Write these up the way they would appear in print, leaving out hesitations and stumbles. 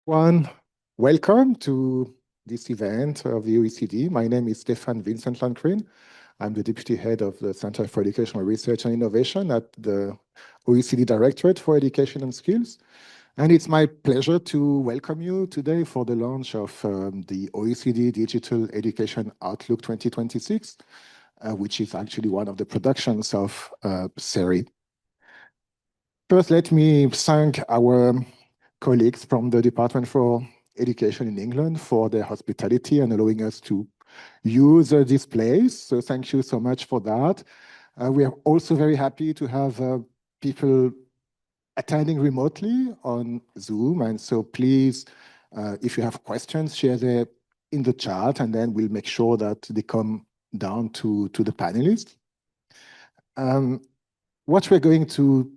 One, welcome to this event of the OECD. My name is Stefan Vincent Landgren. I'm the Deputy Head of the Center for Educational Research and Innovation at the OECD Directorate for Education and Skills. And it's my pleasure to welcome you today for the launch of the OECD Digital Education Outlook 2026, which is actually one of the productions of SERI. First, let me thank our colleagues from the Department for Education in England for their hospitality and allowing us to use this place. So thank you so much for that. We are also very happy to have people attending remotely on Zoom. And so please, if you have questions, share them in the chat, and then we'll make sure that they come down to the panelists. What we're going to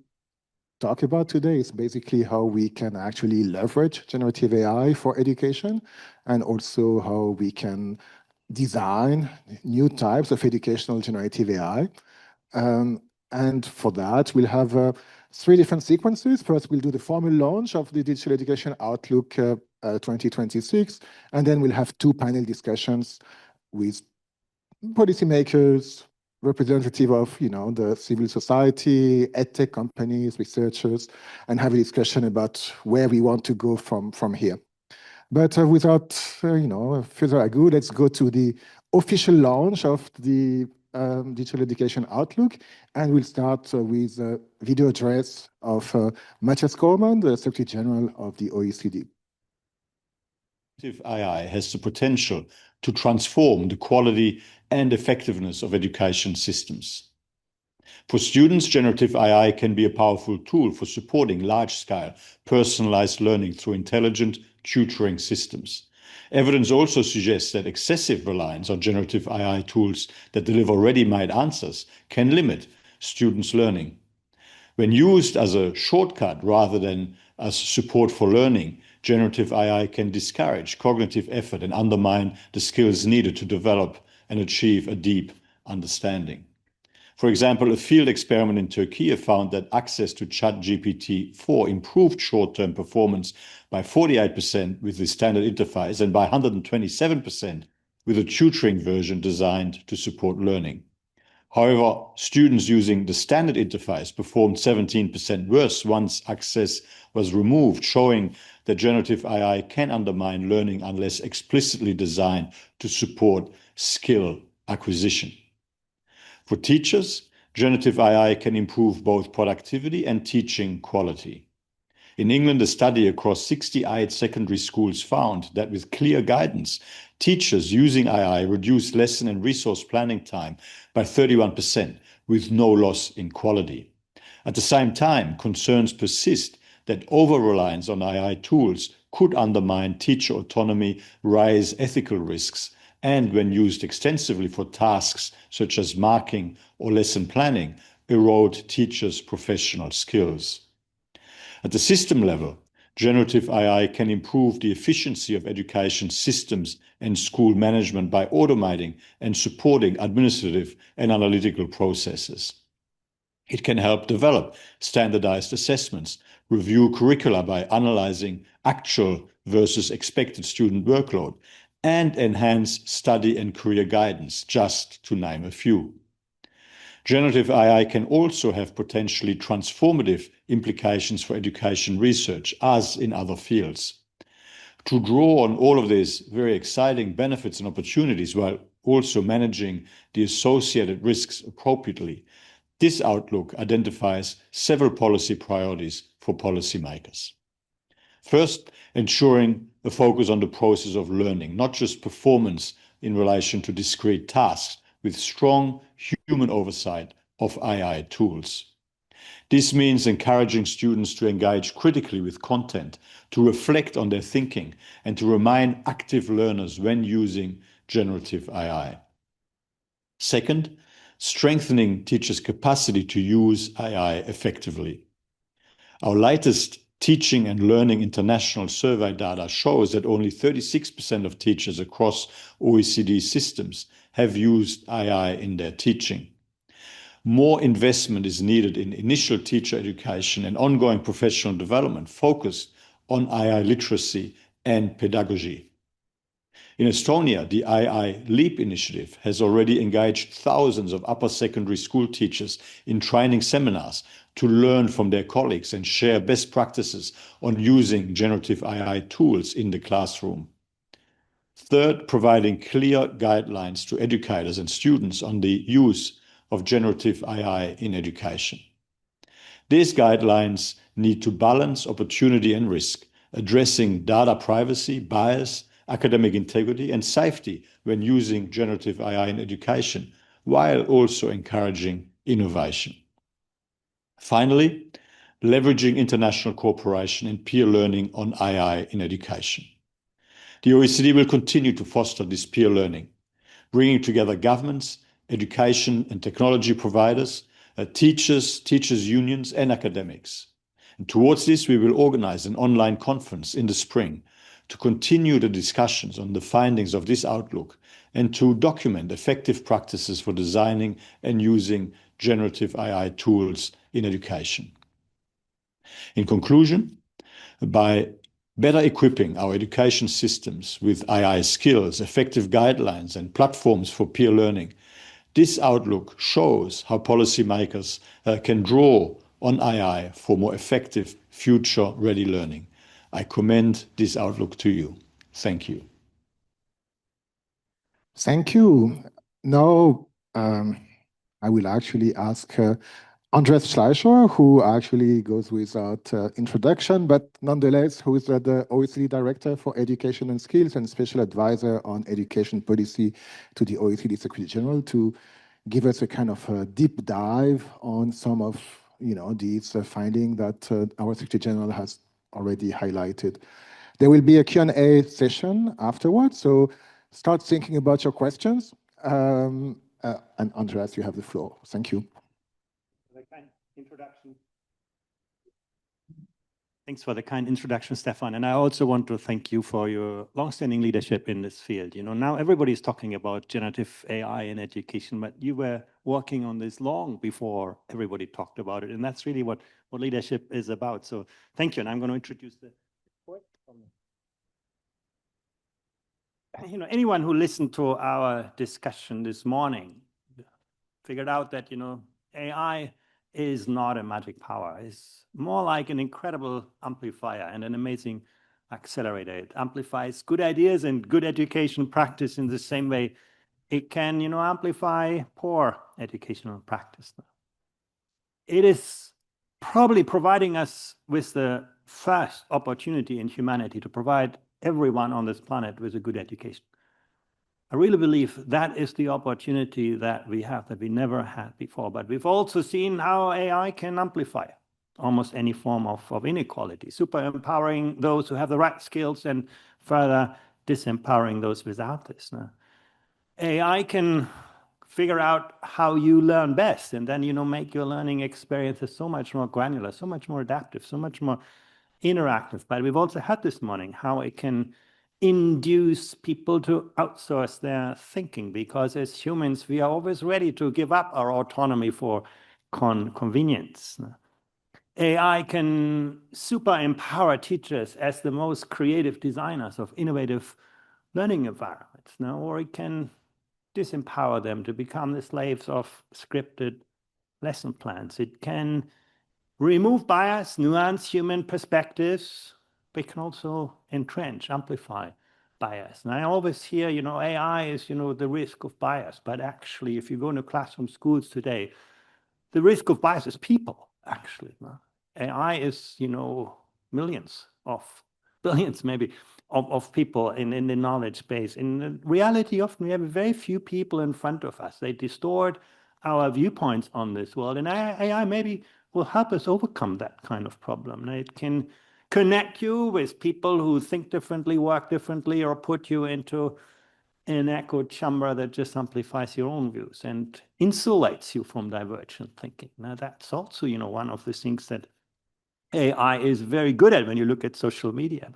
talk about today is basically how we can actually leverage generative AI for education, and also how we can design new types of educational generative AI. And for that, we'll have three different sequences. First, we'll do the formal launch of the Digital Education Outlook 2026, and then we'll have two panel discussions with policymakers, representative of the civil society, edtech companies, researchers, and have a discussion about where we want to go from here. But without further ado, let's go to the official launch of the Digital Education Outlook, and we'll start with a video address of Matthias Kohlmann, the Secretary General of the OECD. Generative AI has the potential to transform the quality and effectiveness of education systems. For students, generative AI can be a powerful tool for supporting large-scale, personalized learning through intelligent tutoring systems. Evidence also suggests that excessive reliance on generative AI tools that deliver ready-made answers can limit students' learning. When used as a shortcut rather than as support for learning, generative AI can discourage cognitive effort and undermine the skills needed to develop and achieve a deep understanding. For example, a field experiment in Turkey found that access to ChatGPT-4 improved short-term performance by 48% with the standard interface and by 127% with a tutoring version designed to support learning. However, students using the standard interface performed 17% worse once access was removed, showing that generative AI can undermine learning unless explicitly designed to support skill acquisition. For teachers, generative AI can improve both productivity and teaching quality. In England, a study across 68 secondary schools found that with clear guidance, teachers using AI reduced lesson and resource planning time by 31% with no loss in quality. At the same time, concerns persist that over-reliance on AI tools could undermine teacher autonomy, raise ethical risks, and when used extensively for tasks such as marking or lesson planning, erode teachers' professional skills. At the system level, generative AI can improve the efficiency of education systems and school management by automating and supporting administrative and analytical processes. It can help develop standardized assessments, review curricula by analyzing actual versus expected student workload, and enhance study and career guidance, just to name a few. Generative AI can also have potentially transformative implications for education research, as in other fields. To draw on all of these very exciting benefits and opportunities while also managing the associated risks appropriately, this outlook identifies several policy priorities for policymakers. First, ensuring a focus on the process of learning, not just performance in relation to discrete tasks, with strong human oversight of AI tools. This means encouraging students to engage critically with content, to reflect on their thinking, and to remain active learners when using generative AI. Second, strengthening teachers' capacity to use AI effectively. Our latest Teaching and Learning International survey data shows that only 36% of teachers across OECD systems have used AI in their teaching. More investment is needed in initial teacher education and ongoing professional development focused on AI literacy and pedagogy. In Estonia, the AI Leap initiative has already engaged thousands of upper secondary school teachers in training seminars to learn from their colleagues and share best practices on using generative AI tools in the classroom. Third, providing clear guidelines to educators and students on the use of generative AI in education. These guidelines need to balance opportunity and risk, addressing data privacy, bias, academic integrity, and safety when using generative AI in education, while also encouraging innovation. Finally, leveraging international cooperation and peer learning on AI in education. The OECD will continue to foster this peer learning, bringing together governments, education and technology providers, teachers' unions, and academics. And towards this, we will organize an online conference in the spring to continue the discussions on the findings of this outlook and to document effective practices for designing and using generative AI tools in education. In conclusion, by better equipping our education systems with AI skills, effective guidelines, and platforms for peer learning, this outlook shows how policymakers can draw on AI for more effective, future-ready learning. I commend this outlook to you. Thank you. Thank you. Now, I will actually ask Andreas Schleicher, who actually goes without introduction, but nonetheless, who is the OECD Director for Education and Skills and Special Advisor on Education Policy to the OECD Secretary General, to give us a kind of a deep dive on some of these findings that our Secretary General has already highlighted. There will be a Q&A session afterwards, so start thinking about your questions. And Andreas, you have the floor. Thank you. Introduction. Thanks for the kind introduction, Stefan. And I also want to thank you for your long-standing leadership in this field. Now everybody's talking about generative AI in education, but you were working on this long before everybody talked about it. And that's really what leadership is about. So thank you. And I'm going to introduce the report. Anyone who listened to our discussion this morning figured out that, AI is not a magic power. It's more like an incredible amplifier and an amazing accelerator. It amplifies good ideas and good education practice in the same way it can, amplify poor educational practice. It is probably providing us with the first opportunity in humanity to provide everyone on this planet with a good education. I really believe that is the opportunity that we have that we never had before. But we've also seen how AI can amplify almost any form of inequality, super empowering those who have the right skills and further disempowering those without this. AI can figure out how you learn best, and then, make your learning experiences so much more granular, so much more adaptive, so much more interactive. But we've also had this morning how it can induce people to outsource their thinking, because as humans, we are always ready to give up our autonomy for convenience. AI can super empower teachers as the most creative designers of innovative learning environments, or it can disempower them to become the slaves of scripted lesson plans. It can remove bias, nuance human perspectives. They can also entrench, amplify bias. And I always hear, AI is, the risk of bias. But actually, if you go into classroom schools today, the risk of bias is people, actually. AI is, millions of, billions maybe, of people in the knowledge base. In reality, often we have very few people in front of us. They distort our viewpoints on this world. And AI maybe will help us overcome that kind of problem. It can connect you with people who think differently, work differently, or put you into an echo chamber that just amplifies your own views and insulates you from divergent thinking. Now, that's also, one of the things that AI is very good at when you look at social media.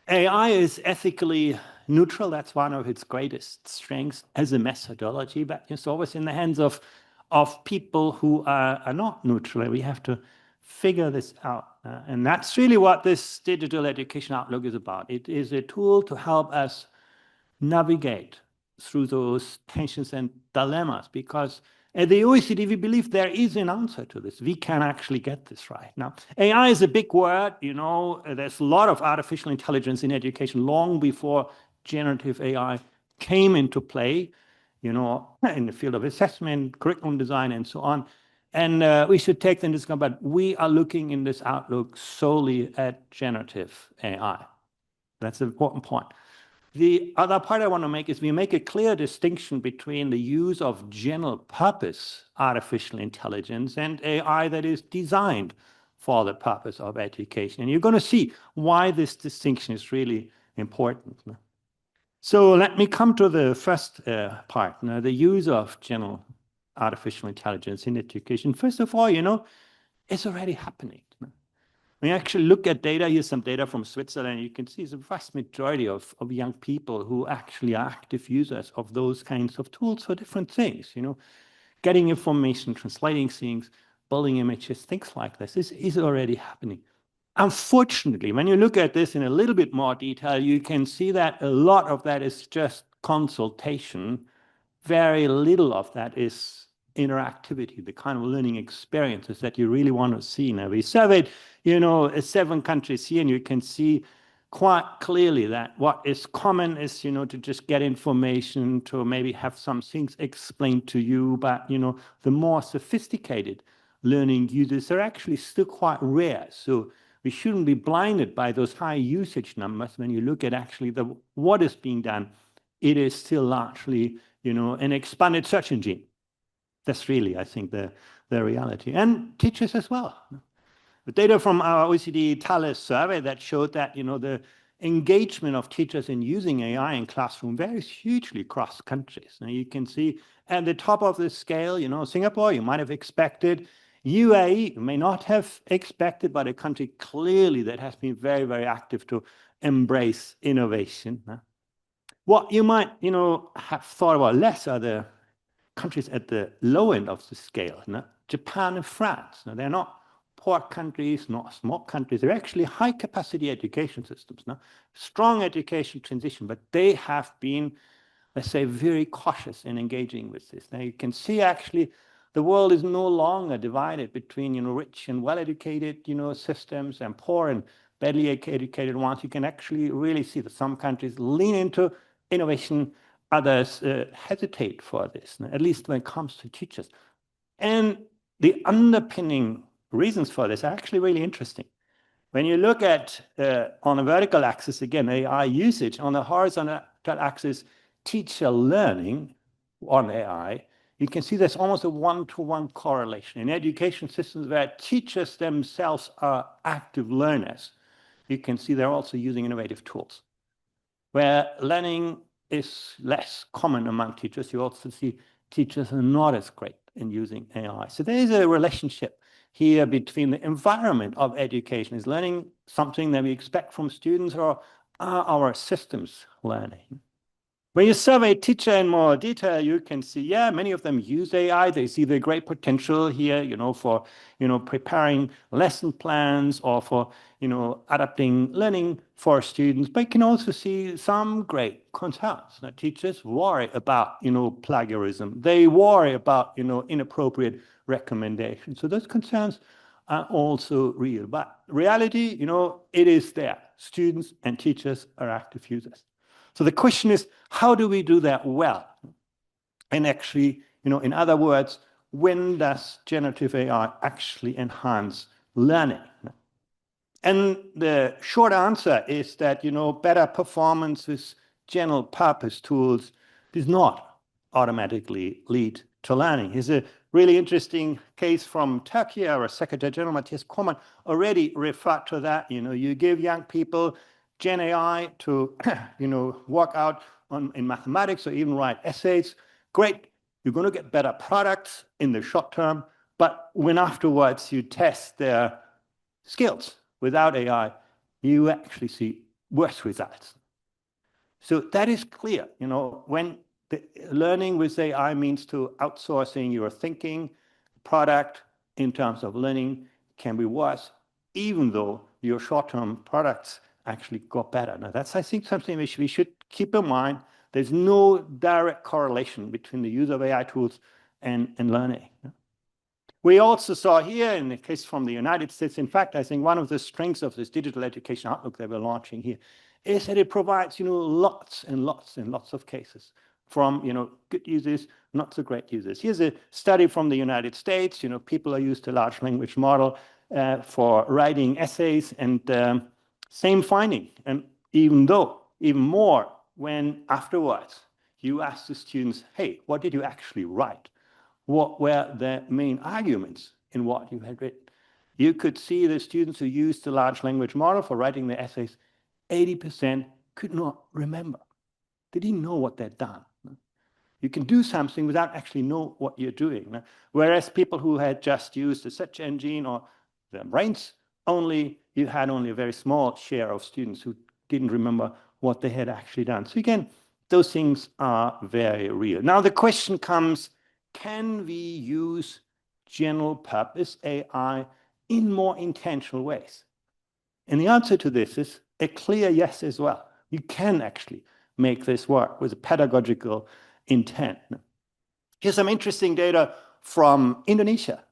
AI is ethically neutral. That's one of its greatest strengths as a methodology, but it's always in the hands of people who are not neutral. We have to figure this out And that's really what this Digital Education Outlook is about. It is a tool to help us navigate through those tensions and dilemmas, because at the OECD, we believe there is an answer to this. We can actually get this right. Now, AI is a big word. There's a lot of artificial intelligence in education long before generative AI came into play, in the field of assessment, curriculum design, and so on. And we should take them into account, but we are looking in this outlook solely at generative AI. That's an important point. The other part I want to make is we make a clear distinction between the use of general purpose artificial intelligence and AI that is designed for the purpose of education. And you're going to see why this distinction is really important. So let me come to the first part, the use of general artificial intelligence in education. First of all, it's already happening. When you actually look at data, here's some data from Switzerland, you can see the vast majority of young people who actually are active users of those kinds of tools for different things, getting information, translating things, building images, things like this. This is already happening. Unfortunately, when you look at this in a little bit more detail, you can see that a lot of that is just consultation. Very little of that is interactivity, the kind of learning experiences that you really want to see. Now, we surveyed, 7 countries here, and you can see quite clearly that what is common is, to just get information, to maybe have some things explained to you, but, the more sophisticated learning users are actually still quite rare. So we shouldn't be blinded by those high usage numbers. When you look at actually what is being done, it is still largely, an expanded search engine. That's really, I think, the reality. And teachers as well. The data from our OECD Thales survey that showed that, the engagement of teachers in using AI in classroom varies hugely across countries. Now you can see at the top of the scale, Singapore, you might have expected. UAE, you may not have expected, but a country clearly that has been very, very active to embrace innovation. What you might, have thought about less are the countries at the low end of the scale. Japan and France. Now, they're not poor countries, not small countries. They're actually high-capacity education systems. Strong education transition, but they have been, let's say, very cautious in engaging with this. Now, you can see actually the world is no longer divided between, rich and well-educated, systems and poor and badly educated ones. You can actually really see that some countries lean into innovation, others hesitate for this, at least when it comes to teachers. And the underpinning reasons for this are actually really interesting. When you look at, on a vertical axis, again, AI usage, on the horizontal axis, teacher learning on AI, you can see there's almost a one-to-one correlation. In education systems where teachers themselves are active learners, you can see they're also using innovative tools. Where learning is less common among teachers, you also see teachers are not as great in using AI. So there is a relationship here between the environment of education. Is learning something that we expect from students, or are our systems learning? When you survey teacher in more detail, you can see, many of them use AI. They see the great potential here, for, preparing lesson plans or for, adapting learning for students. But you can also see some great concerns. Now, teachers worry about, plagiarism. They worry about, inappropriate recommendations. So those concerns are also real. But reality, it is there. Students and teachers are active users. So the question is, how do we do that well? And actually, in other words, when does generative AI actually enhance learning? And the short answer is that, better performance with general purpose tools does not automatically lead to learning. Here's a really interesting case from Turkey. Our Secretary General, Matthias Kormann, already referred to that. You give young people GenAI to, work out in mathematics or even write essays. Great, you're going to get better products in the short term. But when afterwards you test their skills without AI, you actually see worse results. So that is clear. When the learning with AI means to outsourcing your thinking, product in terms of learning can be worse. even though your short-term products actually got better. Now, that's, I think, something which we should keep in mind. There's no direct correlation between the use of AI tools and learning. We also saw here, in the case from the United States, in fact, I think one of the strengths of this digital education outlook that we're launching here is that it provides, lots and lots and lots of cases from, good users, not so great users. Here's a study from the United States. People are used to large language model for writing essays, and same finding. And even more, when afterwards you ask the students, hey, what did you actually write? What were the main arguments in what you had written? You could see the students who used the large language model for writing their essays, 80% could not remember. They didn't know what they'd done. You can do something without actually know what you're doing. Whereas people who had just used the search engine or their brains only, you had only a very small share of students who didn't remember what they had actually done. So again, those things are very real. Now the question comes, can we use general purpose AI in more intentional ways? And the answer to this is a clear yes as well. You can actually make this work with a pedagogical intent. Here's some interesting data from Indonesia,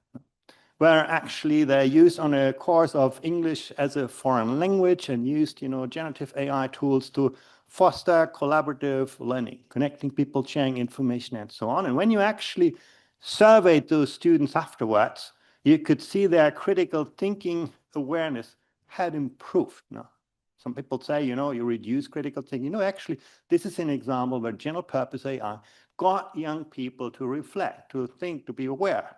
where actually they're used on a course of English as a foreign language and used, generative AI tools to foster collaborative learning, connecting people, sharing information, and so on. And when you actually surveyed those students afterwards, you could see their critical thinking awareness had improved. Now, some people say, you reduce critical thinking. Actually, this is an example where general purpose AI got young people to reflect, to think, to be aware.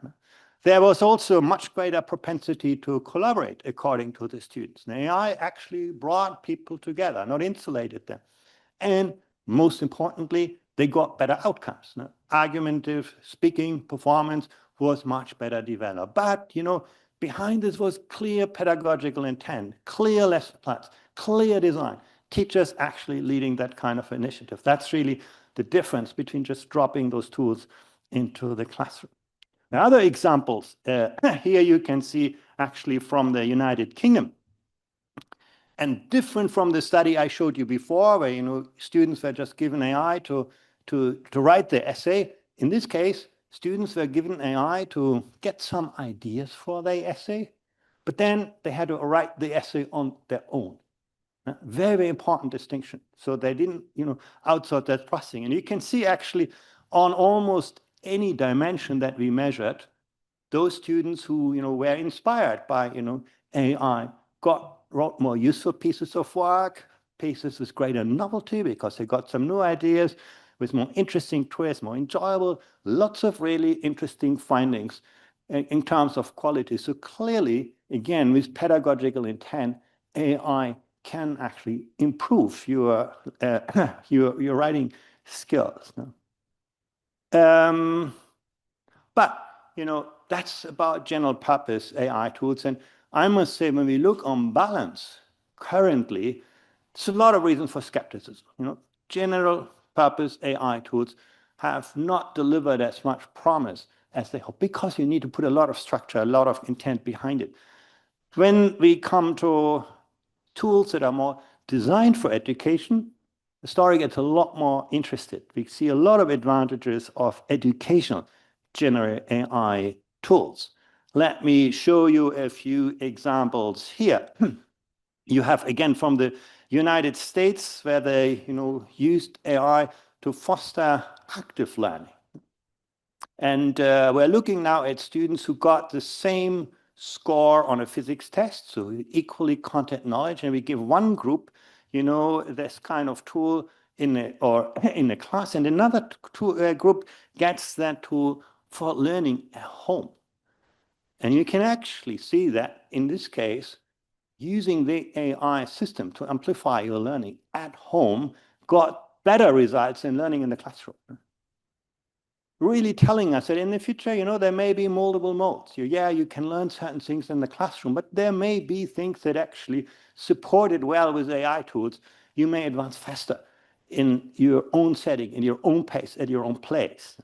There was also a much greater propensity to collaborate, according to the students. And AI actually brought people together, not insulated them. And most importantly, they got better outcomes. Argumentative speaking performance was much better developed. But, behind this was clear pedagogical intent, clear lesson plans, clear design, teachers actually leading that kind of initiative. That's really the difference between just dropping those tools into the classroom. Now, other examples, here you can see actually from the United Kingdom. And different from the study I showed you before, where students were just given AI to write the essay. In this case, students were given AI to get some ideas for their essay, but then they had to write the essay on their own. Very, very important distinction. So they didn't, outsource that processing. And you can see actually on almost any dimension that we measured, those students who, were inspired by, AI wrote more useful pieces of work, pieces with greater novelty because they got some new ideas with more interesting twists, more enjoyable, lots of really interesting findings in terms of quality. So clearly, again, with pedagogical intent, AI can actually improve your writing skills. But, that's about general purpose AI tools. And I must say, when we look on balance, currently, there's a lot of reasons for skepticism. General purpose AI tools have not delivered as much promise as they hope because you need to put a lot of structure, a lot of intent behind it. When we come to tools that are more designed for education, the story gets a lot more interested. We see a lot of advantages of educational generative AI tools. Let me show you a few examples here. You have, again, from the United States, where they used AI to foster active learning. And we're looking now at students who got the same score on a physics test, so equally content knowledge, and we give one group, this kind of tool in a class, and another group gets that tool for learning at home. And you can actually see that in this case, using the AI system to amplify your learning at home got better results in learning in the classroom. Really telling us that in the future, there may be multiple modes. You can learn certain things in the classroom, but there may be things that actually supported well with AI tools. You may advance faster in your own setting, in your own pace, at your own place.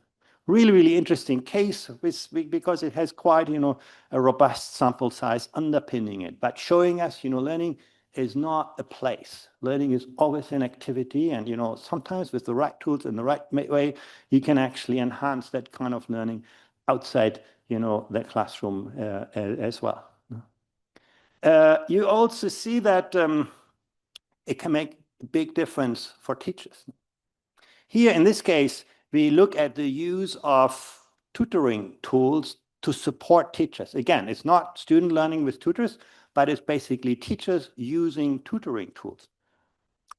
really, really interesting case because it has quite, a robust sample size underpinning it, but showing us, learning is not a place. Learning is always an activity, and sometimes with the right tools and the right way, you can actually enhance that kind of learning outside, the classroom as well. You also see that it can make a big difference for teachers. Here, in this case, we look at the use of tutoring tools to support teachers. Again, it's not student learning with tutors, but it's basically teachers using tutoring tools.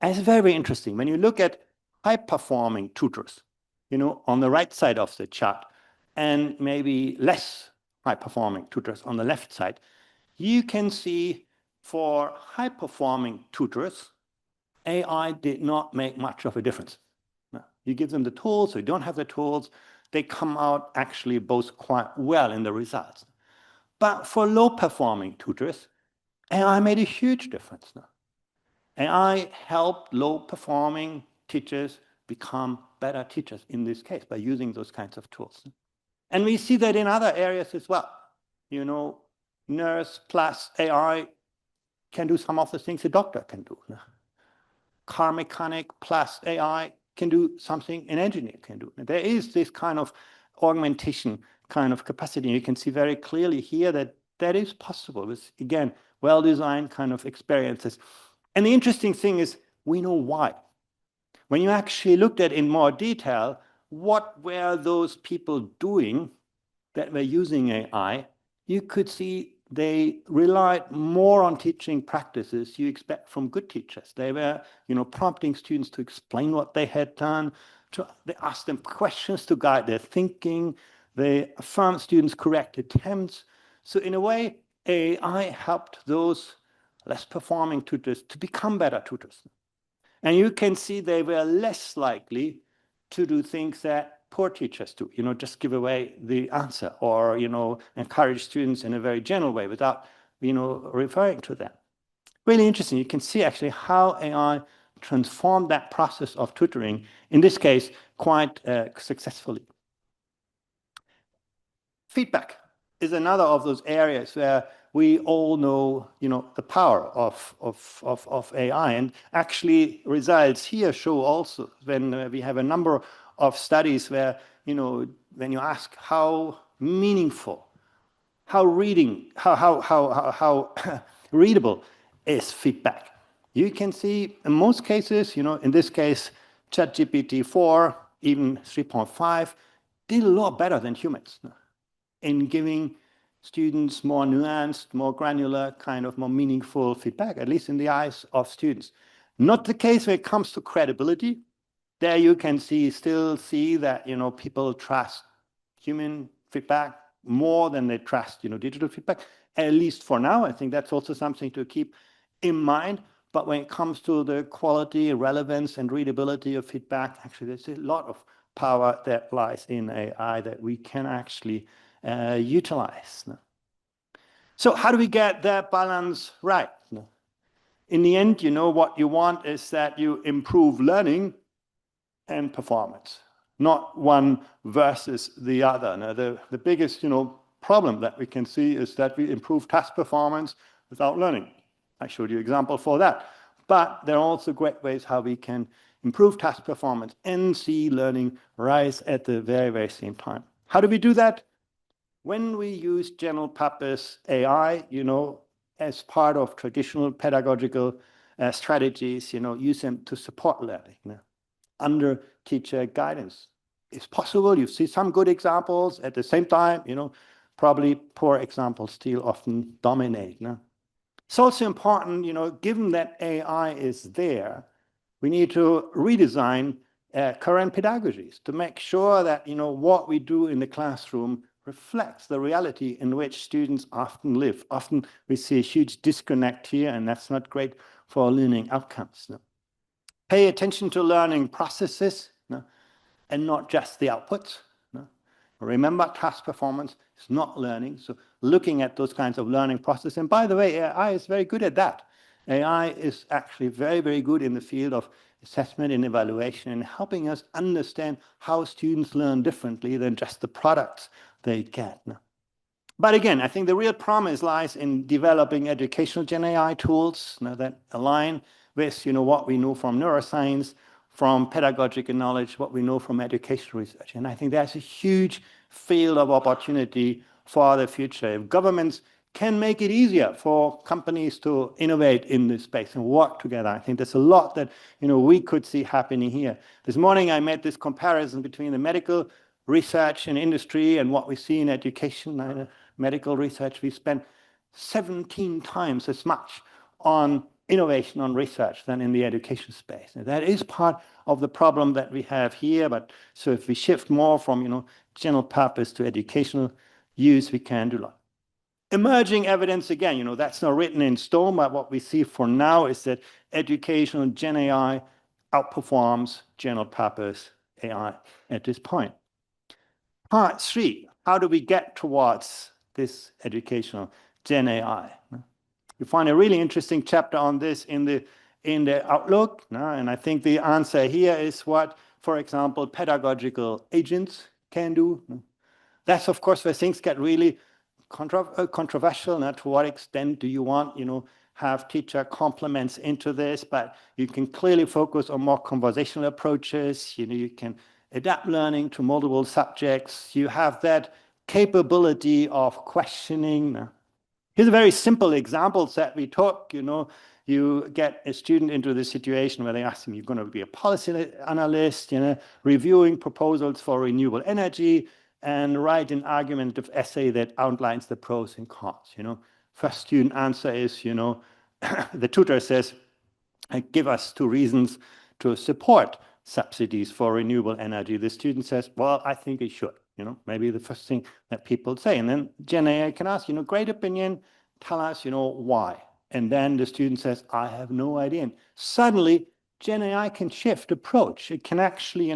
And it's very, very interesting. When you look at high-performing tutors, on the right side of the chart, and maybe less high-performing tutors on the left side, you can see for high-performing tutors, AI did not make much of a difference. You give them the tools, they don't have the tools, they come out actually both quite well in the results. But for low-performing tutors, AI made a huge difference now. AI helped low-performing teachers become better teachers in this case by using those kinds of tools. And we see that in other areas as well. Nurse plus AI can do some of the things a doctor can do. Car mechanic plus AI can do something an engineer can do. There is this kind of augmentation kind of capacity. You can see very clearly here that that is possible with, again, well-designed kind of experiences. And the interesting thing is we know why. When you actually looked at in more detail, what were those people doing that were using AI, you could see they relied more on teaching practices you expect from good teachers. They were, prompting students to explain what they had done. They asked them questions to guide their thinking. They affirmed students' correct attempts. So in a way, AI helped those less performing tutors to become better tutors. And you can see they were less likely to do things that poor teachers do, just give away the answer or, encourage students in a very general way without, referring to them. Really interesting. You can see actually how AI transformed that process of tutoring, in this case, quite successfully. Feedback is another of those areas where we all know, the power of AI, and actually results here show also when we have a number of studies where, when you ask how meaningful, how readable is feedback, you can see in most cases, in this case, ChatGPT 4, even 3.5, did a lot better than humans in giving students more nuanced, more granular, kind of more meaningful feedback, at least in the eyes of students. Not the case when it comes to credibility. There you can still see that, people trust human feedback more than they trust, digital feedback, at least for now. I think that's also something to keep in mind. But when it comes to the quality, relevance, and readability of feedback, actually, there's a lot of power that lies in AI that we can actually utilize. So how do we get that balance right? In the end, what you want is that you improve learning and performance, not one versus the other. Now, the biggest, problem that we can see is that we improve task performance without learning. I showed you an example for that. But there are also great ways how we can improve task performance and see learning rise at the very, very same time. How do we do that? When we use general purpose AI, as part of traditional pedagogical strategies, use them to support learning under teacher guidance. It's possible. You see some good examples. At the same time, probably poor examples still often dominate. It's also important, given that AI is there, we need to redesign current pedagogies to make sure that, what we do in the classroom reflects the reality in which students often live. Often we see a huge disconnect here, and that's not great for learning outcomes. Pay attention to learning processes and not just the outputs. Remember, task performance is not learning. So looking at those kinds of learning processes. And by the way, AI is very good at that. AI is actually very, very good in the field of assessment and evaluation, and helping us understand how students learn differently than just the products they get. But again, I think the real promise lies in developing educational GenAI tools that align with what we know from neuroscience, from pedagogical knowledge, what we know from educational research. And I think there's a huge field of opportunity for the future. If governments can make it easier for companies to innovate in this space and work together, I think there's a lot that we could see happening here. This morning I made this comparison between the medical research and industry and what we see in education. Medical research, we spend 17 times as much on innovation, on research than in the education space. And that is part of the problem that we have here. But so if we shift more from general purpose to educational use, we can do a lot. Emerging evidence, again, that's not written in stone, but what we see for now is that educational GenAI outperforms general purpose AI at this point. Part 3, how do we get towards this educational GenAI? You find a really interesting chapter on this in the Outlook, and I think the answer here is what, for example, pedagogical agents can do. That's, of course, where things get really controversial. To what extent do you want, have teacher complements into this? But you can clearly focus on more conversational approaches. You can adapt learning to multiple subjects. You have that capability of questioning. Here's a very simple example that we took. You get a student into the situation where they ask him, you're going to be a policy analyst, reviewing proposals for renewable energy, and write an argumentative essay that outlines the pros and cons. First student answer is, the tutor says, give us 2 reasons to support subsidies for renewable energy. The student says, well, I think it should. Maybe the first thing that people say. And then GenAI can ask, great opinion, tell us, why. And then the student says, I have no idea. And suddenly, GenAI can shift approach. It can actually,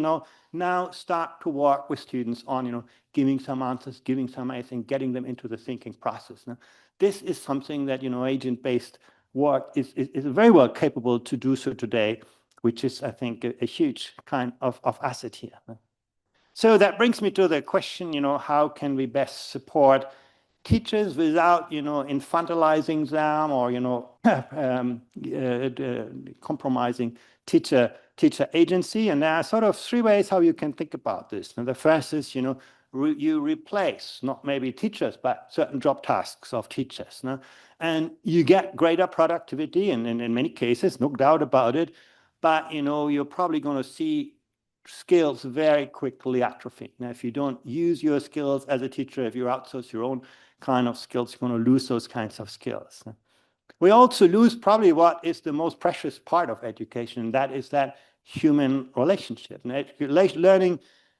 now start to work with students on, giving some answers, giving some, I think, getting them into the thinking process. Now, this is something that, agent-based work is very well capable to do so today, which is, I think, a huge kind of asset here. So that brings me to the question, how can we best support teachers without, infantilizing them or, compromising teacher agency? And there are sort of 3 ways how you can think about this. And the first is, you replace not maybe teachers, but certain job tasks of teachers. And you get greater productivity, and in many cases, no doubt about it. But, you're probably going to see skills very quickly atrophy. Now, if you don't use your skills as a teacher, if you outsource your own kind of skills, you're going to lose those kinds of skills. We also lose probably what is the most precious part of education, and that is that human relationship. And learning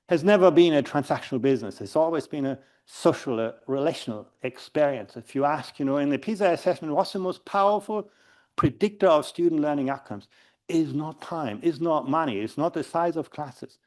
has never been a transactional business. It's always been a social, relational experience. If you ask, in the PISA assessment, what's the most powerful predictor of student learning outcomes? Is not time, is not money, it's not the size of classes.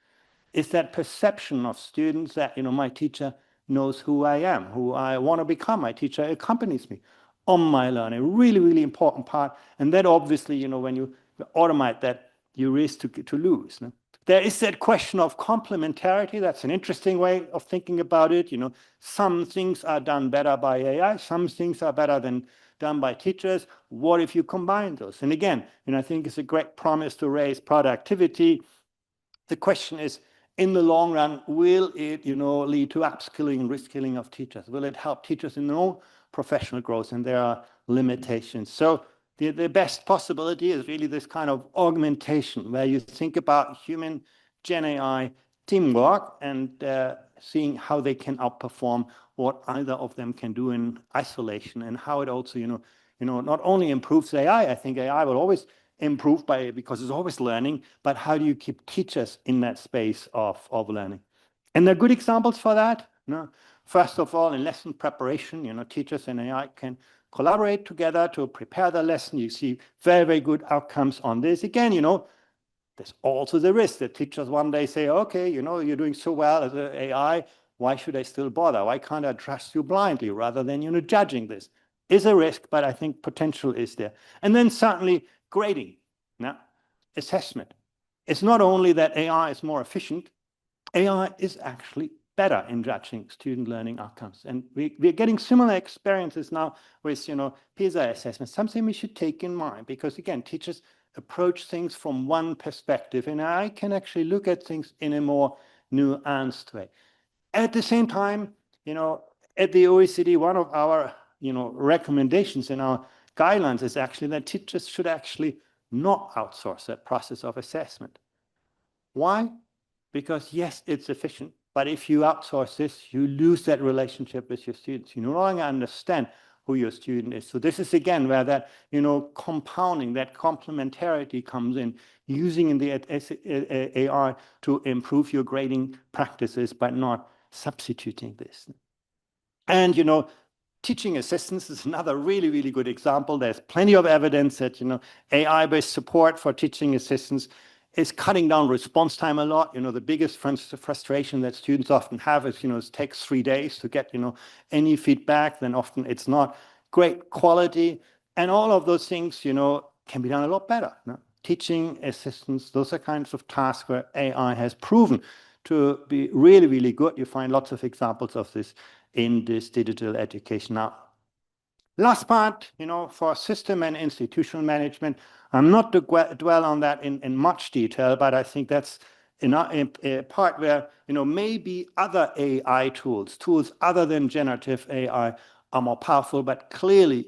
It's that perception of students that, my teacher knows who I am, who I want to become. My teacher accompanies me on my learning. Really, really important part. And that obviously, when you automate that, you risk to lose. There is that question of complementarity. That's an interesting way of thinking about it. Some things are done better by AI. Some things are better than done by teachers. What if you combine those? And again, I think it's a great promise to raise productivity. The question is, in the long run, will it, lead to upskilling and reskilling of teachers? Will it help teachers in their own professional growth? And there are limitations. So the best possibility is really this kind of augmentation, where you think about human GenAI teamwork and seeing how they can outperform what either of them can do in isolation, and how it also, not only improves AI. I think AI will always improve because it's always learning, but how do you keep teachers in that space of learning? And there are good examples for that. First of all, in lesson preparation, teachers and AI can collaborate together to prepare the lesson. You see very, very good outcomes on this. Again, there's also the risk that teachers one day say, okay, you're doing so well as an AI, why should I still bother? Why can't I trust you blindly rather than, judging this? Is a risk, but I think potential is there. And then certainly grading, assessment. it's not only that AI is more efficient, AI is actually better in judging student learning outcomes. And we're getting similar experiences now with, PISA assessments, something we should take in mind, because again, teachers approach things from one perspective, and I can actually look at things in a more nuanced way. At the same time, at the OECD, one of our, recommendations in our guidelines is actually that teachers should actually not outsource that process of assessment. Why? Because yes, it's efficient, but if you outsource this, you lose that relationship with your students. You no longer understand who your student is. So this is again where that, compounding, that complementarity comes in, using the AI to improve your grading practices, but not substituting this. And, teaching assistants is another really, really good example. There's plenty of evidence that, AI-based support for teaching assistants is cutting down response time a lot. The biggest frustration that students often have is, it takes 3 days to get, any feedback. Then often it's not great quality. And all of those things, can be done a lot better. Teaching assistants, those are kinds of tasks where AI has proven to be really, really good. You find lots of examples of this in this digital education outlook. Last part, for system and institutional management, I'm not to dwell on that in much detail, but I think that's a part where, maybe other AI tools other than generative AI are more powerful, but clearly,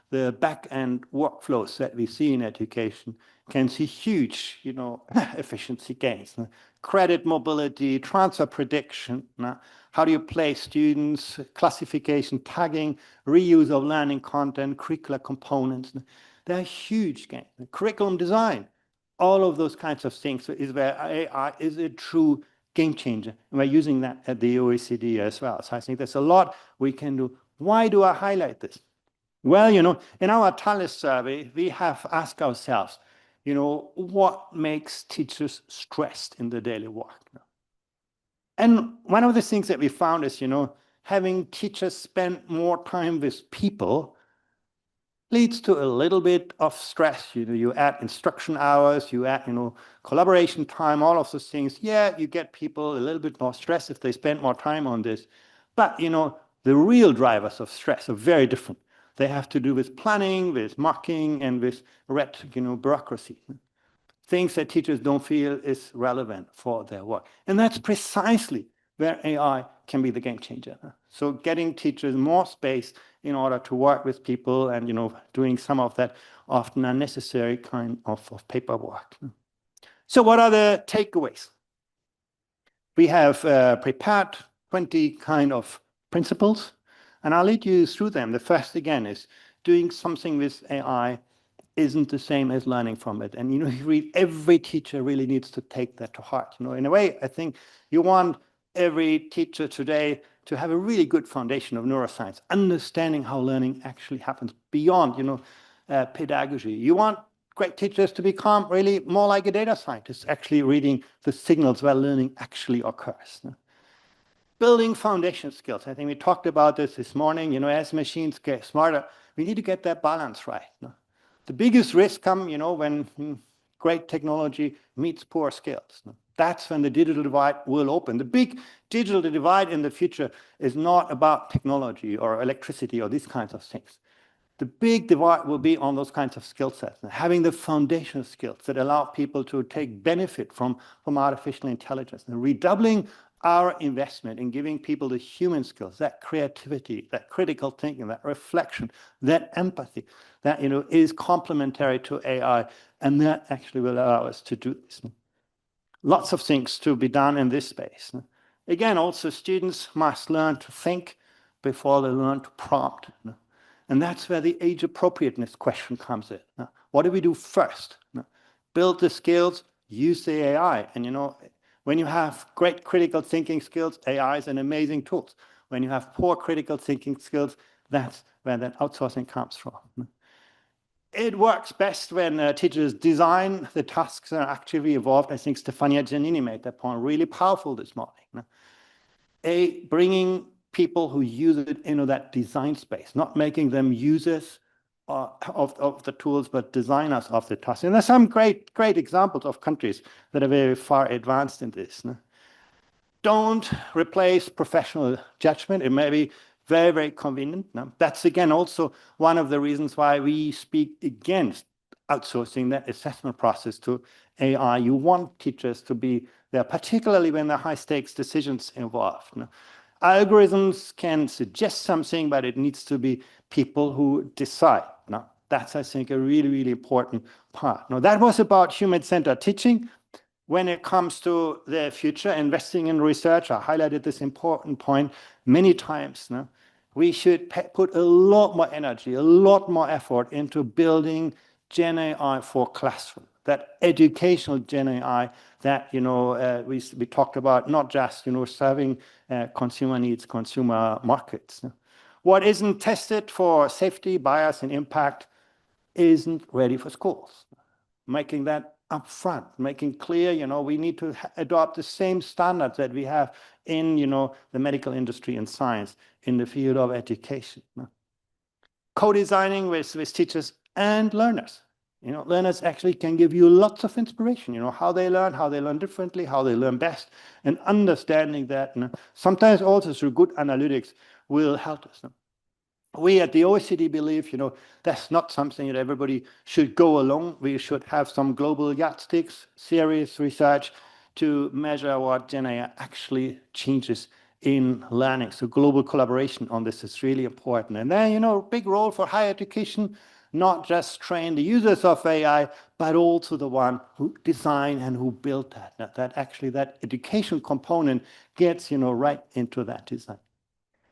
the back-end workflows that we see in education can see huge, efficiency gains. Credit mobility, transfer prediction, how do you place students, classification, tagging, reuse of learning content, curricular components. They're huge gains. Curriculum design, all of those kinds of things is where AI is a true game changer. And we're using that at the OECD as well. So I think there's a lot we can do. Why do I highlight this? Well, in our Thales survey, we have asked ourselves, what makes teachers stressed in the daily work? And one of the things that we found is, having teachers spend more time with people leads to a little bit of stress. You add instruction hours, you add, collaboration time, all of those things. Yeah, you get people a little bit more stressed if they spend more time on this. But, the real drivers of stress are very different. They have to do with planning, with marking, and with red, bureaucracy. Things that teachers don't feel is relevant for their work. And that's precisely where AI can be the game changer. So getting teachers more space in order to work with people and, doing some of that often unnecessary kind of paperwork. So what are the takeaways? We have prepared 20 kind of principles, and I'll lead you through them. The first, again, is doing something with AI isn't the same as learning from it. And, every teacher really needs to take that to heart. In a way, I think you want every teacher today to have a really good foundation of neuroscience, understanding how learning actually happens beyond, pedagogy. You want great teachers to become really more like a data scientist, actually reading the signals where learning actually occurs. Building foundation skills. I think we talked about this morning. As machines get smarter, we need to get that balance right. The biggest risk come, when great technology meets poor skills. That's when the digital divide will open. The big digital divide in the future is not about technology or electricity or these kinds of things. The big divide will be on those kinds of skill sets, having the foundational skills that allow people to take benefit from artificial intelligence, and redoubling our investment in giving people the human skills, that creativity, that critical thinking, that reflection, that empathy, that is complementary to AI, and that actually will allow us to do this. Lots of things to be done in this space. Again, also students must learn to think before they learn to prompt. And that's where the age appropriateness question comes in. What do we do first? Build the skills, use the AI. And when you have great critical thinking skills, AI is an amazing tool. When you have poor critical thinking skills, that's where that outsourcing comes from. It works best when teachers design the tasks that are actively evolved. I think Stefania Giannini made that point really powerful this morning. Bringing people who use it into that design space, not making them users of the tools, but designers of the task. And there's some great examples of countries that are very far advanced in this. No? Don't replace professional judgment. It may be very, very convenient. No? That's, again, also one of the reasons why we speak against outsourcing that assessment process to AI. You want teachers to be there, particularly when there are high-stakes decisions involved. No? Algorithms can suggest something, but it needs to be people who decide. No? That's, I think, a really, really important part. Now, that was about human-centered teaching. When it comes to the future, investing in research, I highlighted this important point many times. No? We should put a lot more energy, a lot more effort into building GenAI for classroom, that educational GenAI that we talked about, not just serving consumer needs, consumer markets. No? What isn't tested for safety, bias, and impact isn't ready for schools. Making that upfront, making clear, we need to adopt the same standards that we have in, the medical industry and science in the field of education. Co-designing with teachers and learners. Learners actually can give you lots of inspiration, how they learn differently, how they learn best, and understanding that sometimes also through good analytics will help us. We at the OECD believe, that's not something that everybody should go along. We should have some global yardsticks, serious research to measure what GenAI actually changes in learning. So global collaboration on this is really important. And then, big role for higher education, not just train the users of AI, but also the one who design and who built that. That actually that education component gets, right into that design.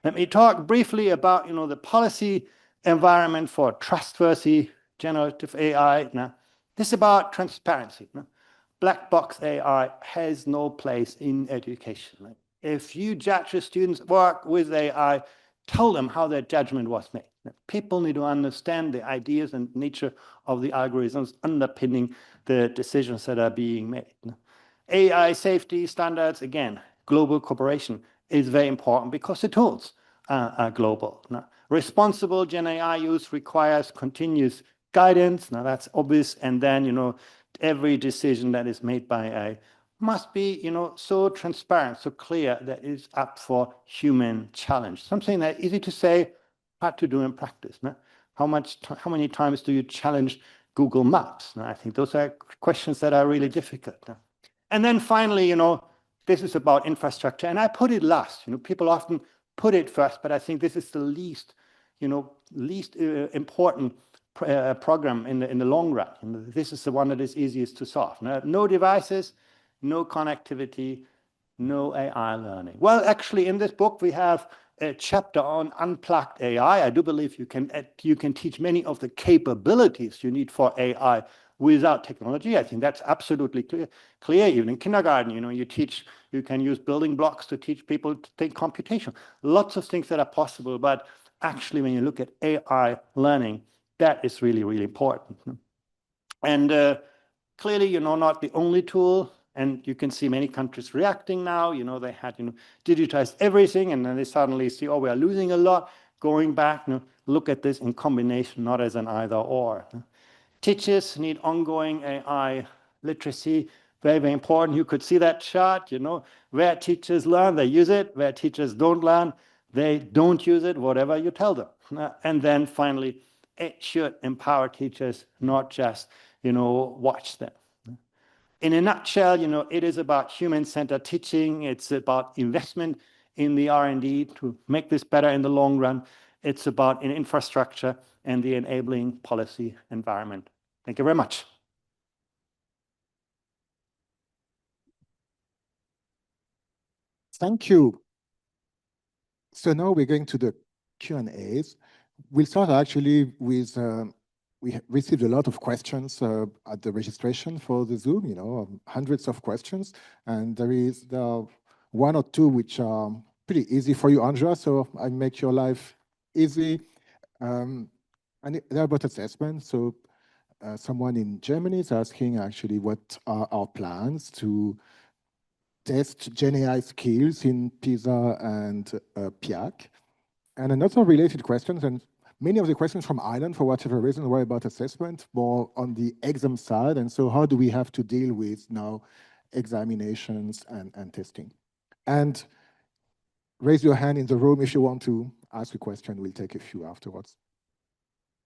Let me talk briefly about, the policy environment for trustworthy generative AI. Now, this is about transparency. Black box AI has no place in education. If you judge a student's work with AI, tell them how their judgment was made. People need to understand the ideas and nature of the algorithms underpinning the decisions that are being made. AI safety standards, again, global cooperation is very important because the tools are global. Now, responsible GenAI use requires continuous guidance. Now, that's obvious. And then, every decision that is made by AI must be, so transparent, so clear that it's up for human challenge. Something that easy to say, hard to do in practice. No? How many times do you challenge Google Maps? No? I think those are questions that are really difficult. No? And then finally, this is about infrastructure. And I put it last. People often put it first, but I think this is the least important program in the long run. And this is the one that is easiest to solve. No devices, no connectivity, no AI learning. Well, actually, in this book, we have a chapter on unplugged AI. I do believe you can teach many of the capabilities you need for AI without technology. I think that's absolutely clear. Even in kindergarten, you can use building blocks to teach people to think computation. Lots of things that are possible, but actually, when you look at AI learning, that is really, really important. And clearly, not the only tool. And you can see many countries reacting now. They had, digitized everything, and then they suddenly see, oh, we are losing a lot. Going back, look at this in combination, not as an either or. Teachers need ongoing AI literacy, very, very important. You could see that chart, where teachers learn, they use it. Where teachers don't learn, they don't use it, whatever you tell them. And then finally, it should empower teachers, not just, watch them. In a nutshell, it is about human-centered teaching. It's about investment in the R&D to make this better in the long run. It's about an infrastructure and the enabling policy environment. Thank you very much. Thank you. So now we're going to the Q&As. We'll start actually with, we received a lot of questions at the registration for the Zoom, hundreds of questions. And there are one or two which are pretty easy for you, Andreas, so I make your life easy. And they're about assessment. So someone in Germany is asking actually what are our plans to test GenAI skills in PISA and PIAC. And another related question, and many of the questions from Ireland, for whatever reason, were about assessment, more on the exam side. And so how do we have to deal with now examinations and testing? And raise your hand in the room if you want to ask a question. We'll take a few afterwards.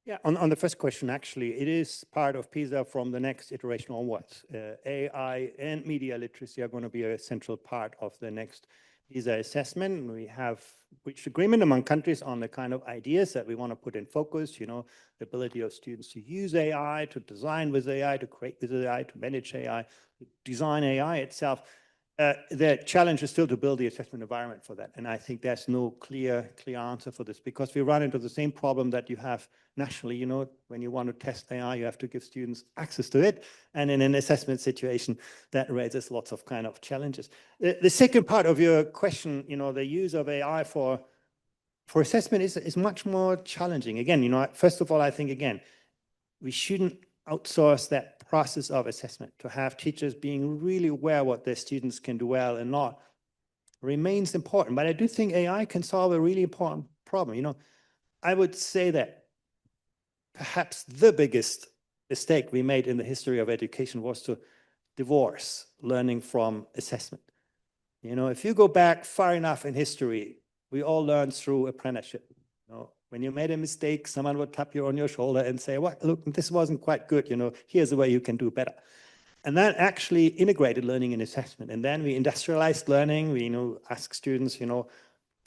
Yeah, on the first question, actually, it is part of PISA from the next iteration onwards. AI and media literacy are going to be a central part of the next PISA assessment. We have reached agreement among countries on the kind of ideas that we want to put in focus, you know, the ability of students to use AI, to design with AI, to create with AI, to manage AI, to design AI itself. The challenge is still to build the assessment environment for that. And I think there's no clear answer for this, because we run into the same problem that you have nationally. You know, when you want to test AI, you have to give students access to it. And in an assessment situation, that raises lots of kind of challenges. The second part of your question, you know, the use of AI for assessment is much more challenging. Again, you know, first of all, I think, again, we shouldn't outsource that process of assessment. To have teachers being really aware what their students can do well and not remains important. But I do think AI can solve a really important problem. You know, I would say that perhaps the biggest mistake we made in the history of education was to divorce learning from assessment. You know, if you go back far enough in history, we all learned through apprenticeship. You know, when you made a mistake, someone would tap you on your shoulder and say, well, look, this wasn't quite good. You know, here's a way you can do better. And that actually integrated learning and assessment. And then we industrialized learning. We, you know, ask students, you know,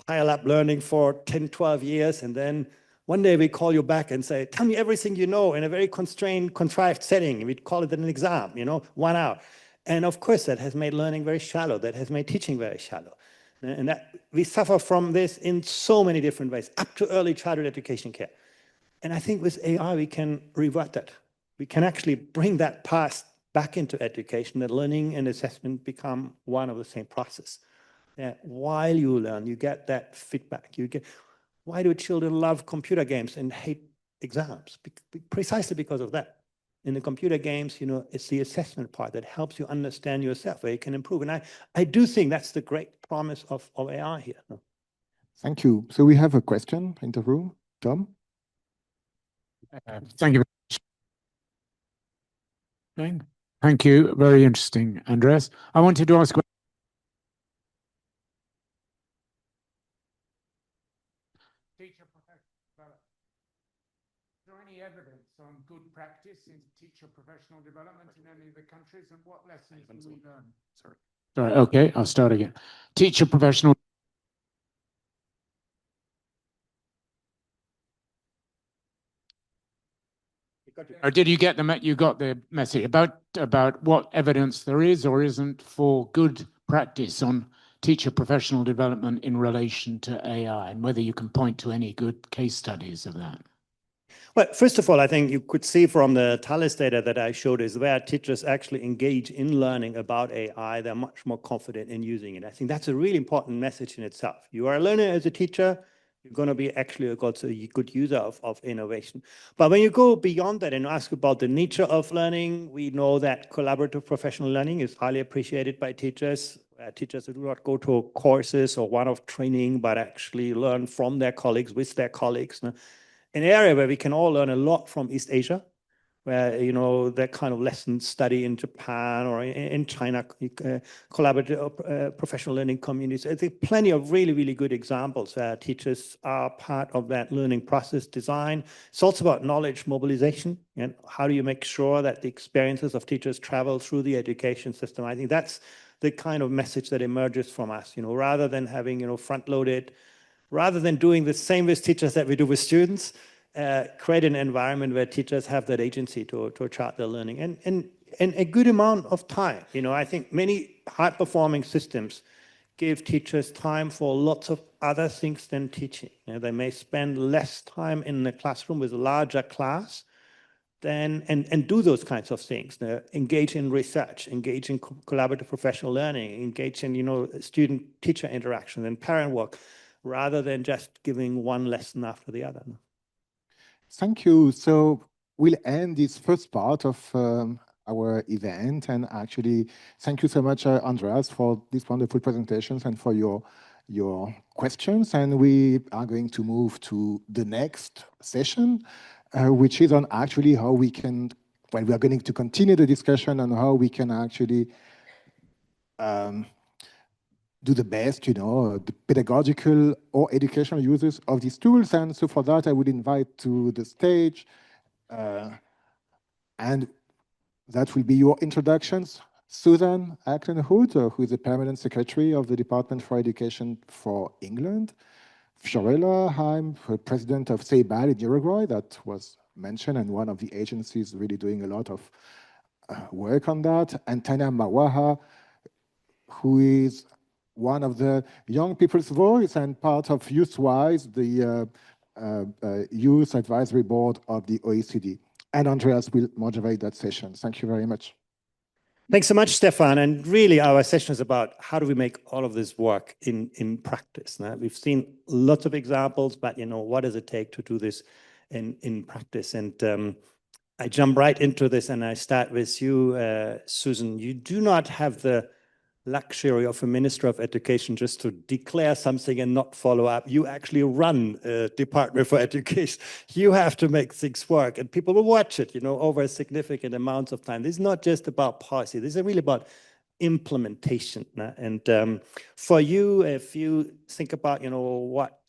pile up learning for 10, 12 years. And then one day we call you back and say, tell me everything you know in a very constrained, contrived setting. We'd call it an exam, you know, 1 hour. And of course, that has made learning very shallow. That has made teaching very shallow. And that we suffer from this in so many different ways, up to early childhood education care. And I think with AI, we can revert that. We can actually bring that past back into education, that learning and assessment become one of the same process. While you learn, you get that feedback. You get, why do children love computer games and hate exams? Precisely because of that. In the computer games, you know, it's the assessment part that helps you understand yourself, where you can improve. And I do think that's the great promise of AI here. Thank you. So we have a question in the room. Tom? Thank you. Thank you. Very interesting, Andreas. I wanted to ask, is there any evidence on good practice in teacher professional development in any of the countries, and what lessons do we learn? Sorry, okay, I'll start again. Teacher professional. Or did you get the you got the message about what evidence there is or isn't for good practice on teacher professional development in relation to AI, and whether you can point to any good case studies of that? Well, first of all, I think you could see from the Thales data that I showed is where teachers actually engage in learning about AI, they're much more confident in using it. I think that's a really important message in itself. You are a learner as a teacher, you're going to be actually a good user of innovation. But when you go beyond that and ask about the nature of learning, we know that collaborative professional learning is highly appreciated by teachers. Teachers do not go to courses or one-off training, but actually learn from their colleagues, with their colleagues. An area where we can all learn a lot from East Asia, where, you know, that kind of lesson study in Japan or in China, collaborative professional learning communities. I think plenty of really, really good examples where teachers are part of that learning process design. It's also about knowledge mobilization, and how do you make sure that the experiences of teachers travel through the education system. I think that's the kind of message that emerges from us, you know, rather than having, you know, front-loaded, rather than doing the same with teachers that we do with students, create an environment where teachers have that agency to chart their learning and a good amount of time. You know, I think many high-performing systems give teachers time for lots of other things than teaching. You know, they may spend less time in the classroom with a larger class and do those kinds of things. Engage in research, engage in collaborative professional learning, engage in, you know, student-teacher interaction and parent work, rather than just giving one lesson after the other. Thank you. So we'll end this first part of our event. And actually, thank you so much, Andreas, for these wonderful presentations and for your your questions, and we are going to move to the next session, which is on actually how we can, well, we are going to continue the discussion on how we can actually do the best, the pedagogical or educational uses of these tools. And so for that, I would invite to the stage, and that will be your introductions. Susan Acton-Hood, who is the Permanent Secretary of the Department for Education for England. Fiorella Heim, President of CEBAL in Uruguay, that was mentioned, and one of the agencies really doing a lot of work on that. And Tanya Mawaha, who is one of the young people's voice and part of YouthWise, the Youth Advisory Board of the OECD. And Andreas will moderate that session. Thank you very much. Thanks so much, Stefan. And really, our session is about how do we make all of this work in practice. Now, we've seen lots of examples, but what does it take to do this in practice? And I jump right into this, and I start with you, Susan. You do not have the luxury of a Minister of Education just to declare something and not follow up. You actually run a Department for Education. You have to make things work, and people will watch it, over a significant amounts of time. This is not just about policy. This is really about implementation. And for you, if you think about, what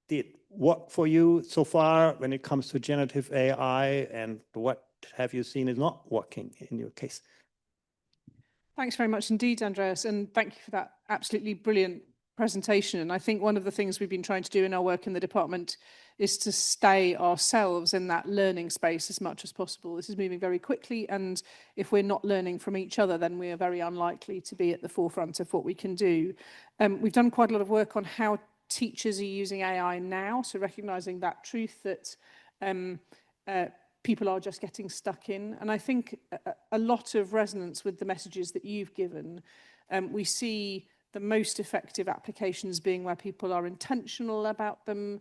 did work for you so far when it comes to generative AI, and what have you seen is not working in your case? Thanks very much indeed, Andreas, and thank you for that absolutely brilliant presentation. And I think one of the things we've been trying to do in our work in the department is to stay ourselves in that learning space as much as possible. This is moving very quickly, and if we're not learning from each other, then we are very unlikely to be at the forefront of what we can do. We've done quite a lot of work on how teachers are using AI now, so recognizing that truth that people are just getting stuck in. And I think a lot of resonance with the messages that you've given. We see the most effective applications being where people are intentional about them,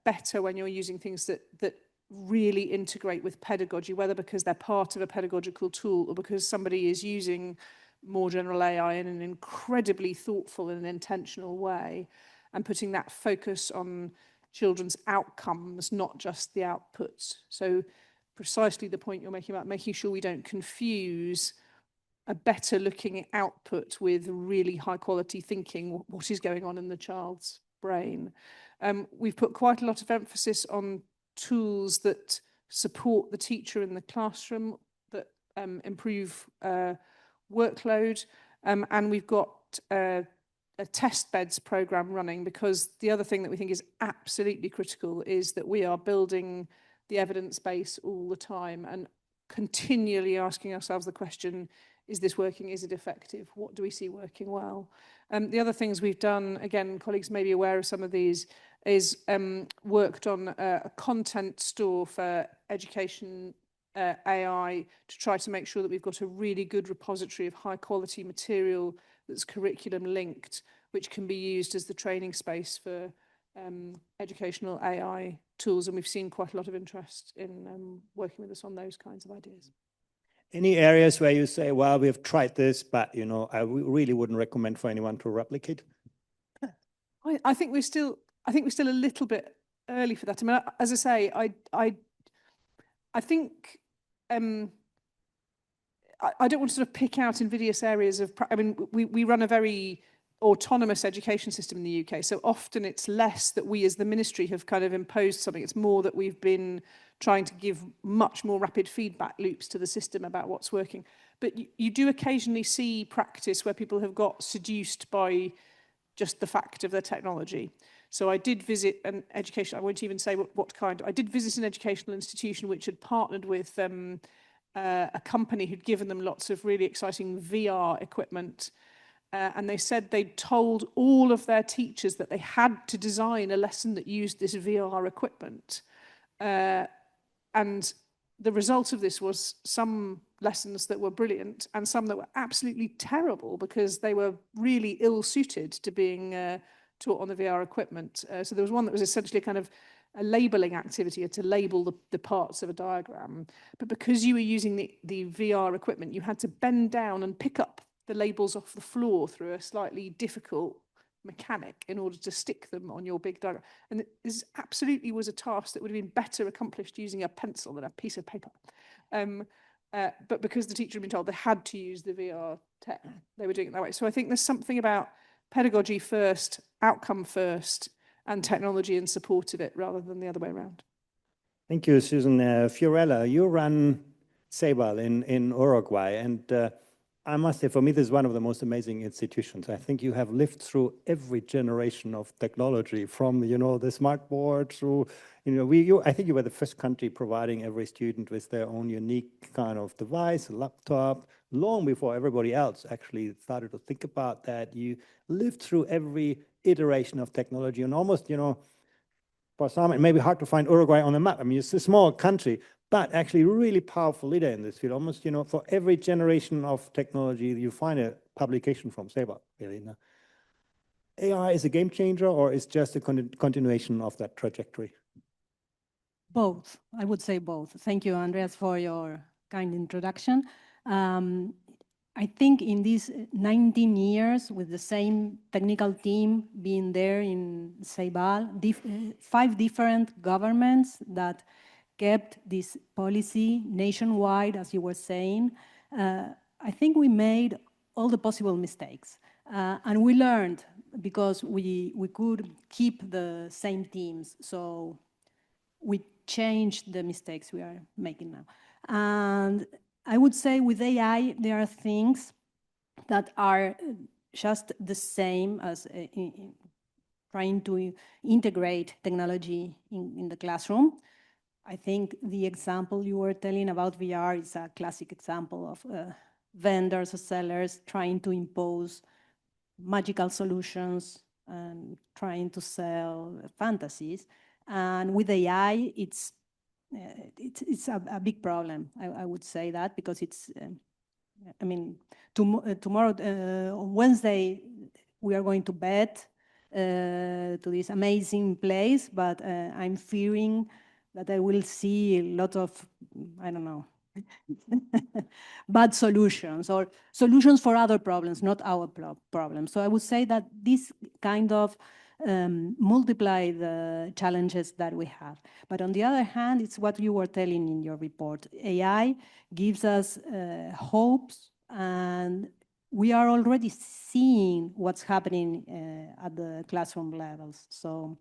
better when you're using things that really integrate with pedagogy, whether because they're part of a pedagogical tool or because somebody is using more general AI in an incredibly thoughtful and intentional way, and putting that focus on children's outcomes, not just the outputs. So precisely the point you're making about making sure we don't confuse a better looking output with really high quality thinking, what is going on in the child's brain. We've put quite a lot of emphasis on tools that support the teacher in the classroom, that improve workload, and we've got a test beds program running, because the other thing that we think is absolutely critical is that we are building the evidence base all the time and continually asking ourselves the question, is this working? Is it effective? What do we see working well? The other things we've done, again, colleagues may be aware of some of these, is worked on a content store for education AI to try to make sure that we've got a really good repository of high quality material that's curriculum linked, which can be used as the training space for educational AI tools, and we've seen quite a lot of interest in working with us on those kinds of ideas. Any areas where you say, well, we have tried this, but I really wouldn't recommend for anyone to replicate? I think we're still a little bit early for that. I mean, as I say, I think I don't want to sort of pick out invidious areas of. I mean, we run a very autonomous education system in the UK. So often it's less that we as the ministry have kind of imposed something. It's more that we've been trying to give much more rapid feedback loops to the system about what's working. But you do occasionally see practice where people have got seduced by just the fact of their technology. So I did visit an education, I won't even say what kind, I did visit an educational institution which had partnered with a company who'd given them lots of really exciting VR equipment. And they said they'd told all of their teachers that they had to design a lesson that used this VR equipment. And the result of this was some lessons that were brilliant and some that were absolutely terrible because they were really ill-suited to being taught on the VR equipment. So there was one that was essentially kind of a labeling activity, to label the parts of a diagram. But because you were using the VR equipment, you had to bend down and pick up the labels off the floor through a slightly difficult mechanic in order to stick them on your big diagram. And this absolutely was a task that would have been better accomplished using a pencil than a piece of paper. But because the teacher had been told they had to use the VR tech, they were doing it that way. So I think there's something about pedagogy first, outcome first, and technology in support of it rather than the other way around. Thank you, Susan. Fiorella, you run CEBAL in Uruguay, and I must say, for me, this is one of the most amazing institutions. I think you have lived through every generation of technology, from the smart board through I think you were the first country providing every student with their own unique kind of device, a laptop, long before everybody else actually started to think about that. You lived through every iteration of technology, and almost for some, it may be hard to find Uruguay on the map. I mean, it's a small country, but actually really powerful leader in this field. Almost, for every generation of technology, you find a publication from CEBAL, really. AI is a game changer, or is just a continuation of that trajectory? Both. I would say both. Thank you, Andreas, for your kind introduction. I think in these 19 years, with the same technical team being there in CEBAL, 5 different governments that kept this policy nationwide, as you were saying, I think we made all the possible mistakes. And we learned because we could keep the same teams. So we changed the mistakes we are making now. And I would say with AI, there are things that are just the same as trying to integrate technology in the classroom. I think the example you were telling about VR is a classic example of vendors or sellers trying to impose magical solutions and trying to sell fantasies. And with AI, it's a big problem. I would say that, because it's, I mean, tomorrow, on Wednesday, we are going to bet to this amazing place, but I'm fearing that I will see a lot of, I don't know, bad solutions, or solutions for other problems, not our problems. So I would say that this kind of multiply the challenges that we have. But on the other hand, it's what you were telling in your report. AI gives us hopes, and we are already seeing what's happening at the classroom levels. So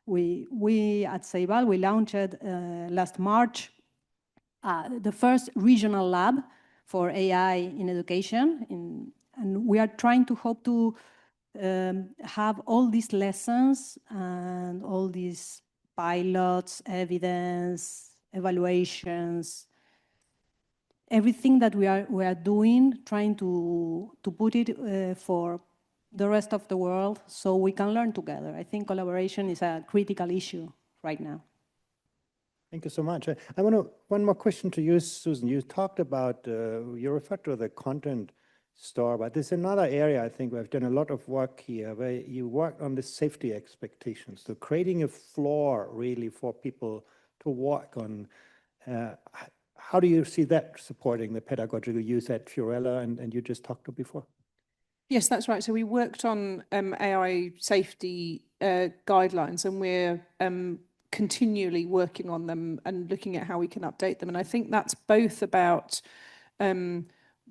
we at CEBAL, we launched last March the first regional lab for AI in education, and we are trying to hope to have all these lessons and all these pilots, evidence, evaluations, everything that we are doing, trying to put it for the rest of the world so we can learn together. I think collaboration is a critical issue right now. Thank you so much. I want to, one more question to you, Susan. You talked about, you referred to the content store, but there's another area I think we've done a lot of work here, where you work on the safety expectations, so creating a floor really for people to work on. How do you see that supporting the pedagogical use that Fiorella and you just talked to before? Yes, that's right. So we worked on AI safety guidelines, and we're continually working on them and looking at how we can update them. And I think that's both about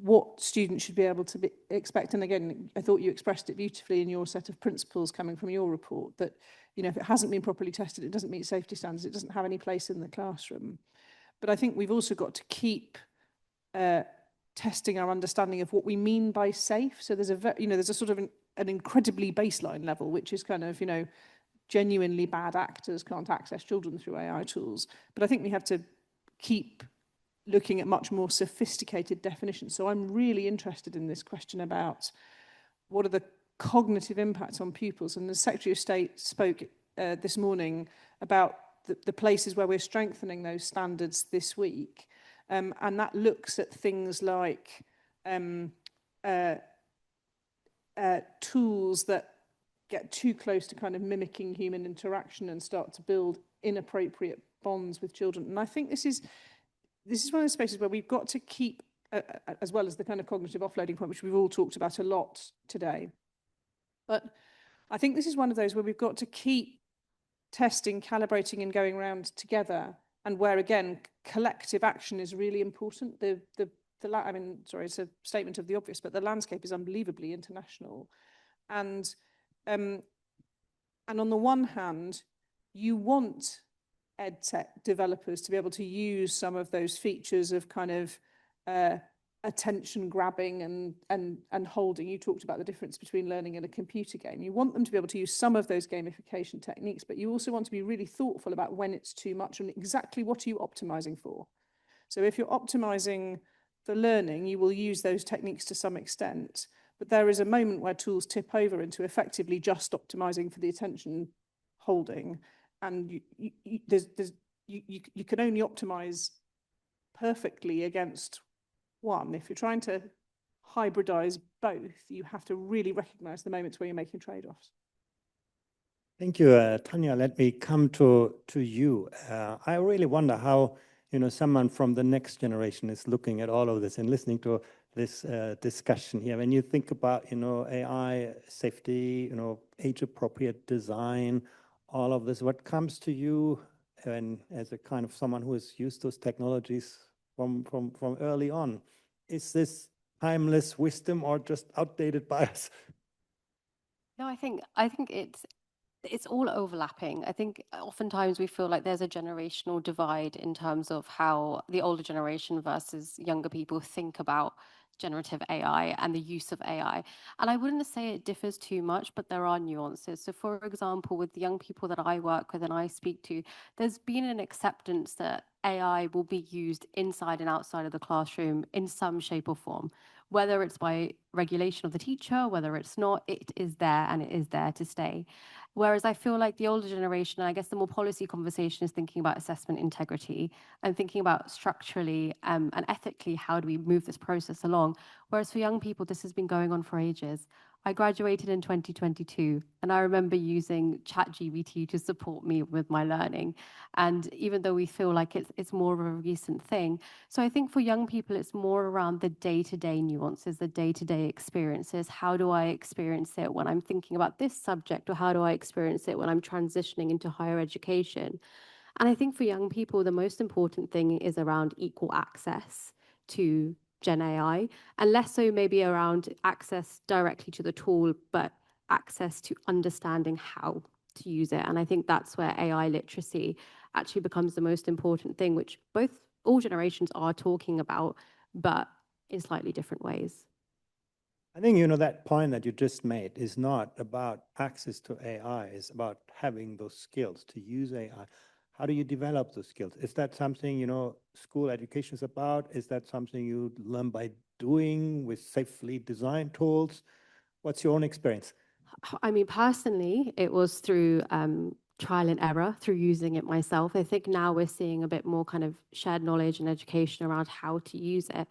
what students should be able to expect. And again, I thought you expressed it beautifully in your set of principles coming from your report, that, you know, if it hasn't been properly tested, it doesn't meet safety standards, it doesn't have any place in the classroom. But I think we've also got to keep testing our understanding of what we mean by safe. So there's a sort of an incredibly baseline level, which is kind of, you know, genuinely bad actors can't access children through AI tools. But I think we have to keep looking at much more sophisticated definitions. So I'm really interested in this question about what are the cognitive impacts on pupils. And the Secretary of State spoke this morning about the places where we're strengthening those standards this week. And that looks at things like tools that get too close to kind of mimicking human interaction and start to build inappropriate bonds with children. And I think this is one of the spaces where we've got to keep, as well as the kind of cognitive offloading point, which we've all talked about a lot today. But I think this is one of those where we've got to keep testing, calibrating, and going around together, and where again collective action is really important. I mean, sorry, it's a statement of the obvious, but the landscape is unbelievably international, and on the one hand, you want EdTech developers to be able to use some of those features of kind of attention grabbing and holding. You talked about the difference between learning and a computer game. You want them to be able to use some of those gamification techniques, but you also want to be really thoughtful about when it's too much and exactly what are you optimizing for. So if you're optimizing the learning, you will use those techniques to some extent, but there is a moment where tools tip over into effectively just optimizing for the attention holding, and you can only optimize perfectly against one. If you're trying to hybridize both, you have to really recognize the moments where you're making trade-offs. Thank you, Tanya. Let me come to you. I really wonder how someone from the next generation is looking at all of this and listening to this discussion here. When you think about AI safety, age-appropriate design, all of this, what comes to you, and as a kind of someone who has used those technologies from early on, is this timeless wisdom or just outdated bias? No, I think it's all overlapping. I think oftentimes we feel like there's a generational divide in terms of how the older generation versus younger people think about generative AI and the use of AI. And I wouldn't say it differs too much, but there are nuances. So for example, with the young people that I work with and I speak to, there's been an acceptance that AI will be used inside and outside of the classroom in some shape or form. Whether it's by regulation of the teacher, whether it's not, it is there and it is there to stay. Whereas I feel like the older generation, and I guess the more policy conversation, is thinking about assessment integrity and thinking about structurally and ethically, how do we move this process along? Whereas for young people, this has been going on for ages. I graduated in 2022, and I remember using ChatGPT to support me with my learning. And even though we feel like it's more of a recent thing, so I think for young people, it's more around the day-to-day nuances, the day-to-day experiences. How do I experience it when I'm thinking about this subject, or how do I experience it when I'm transitioning into higher education? And I think for young people, the most important thing is around equal access to GenAI, and less so maybe around access directly to the tool, but access to understanding how to use it. And I think that's where AI literacy actually becomes the most important thing, which all generations are talking about, but in slightly different ways. I think, that point that you just made is not about access to AI, it's about having those skills to use AI. How do you develop those skills? Is that something, school education is about? Is that something you learn by doing with safely designed tools? What's your own experience? I mean, personally, it was through trial and error, through using it myself. I think now we're seeing a bit more kind of shared knowledge and education around how to use it.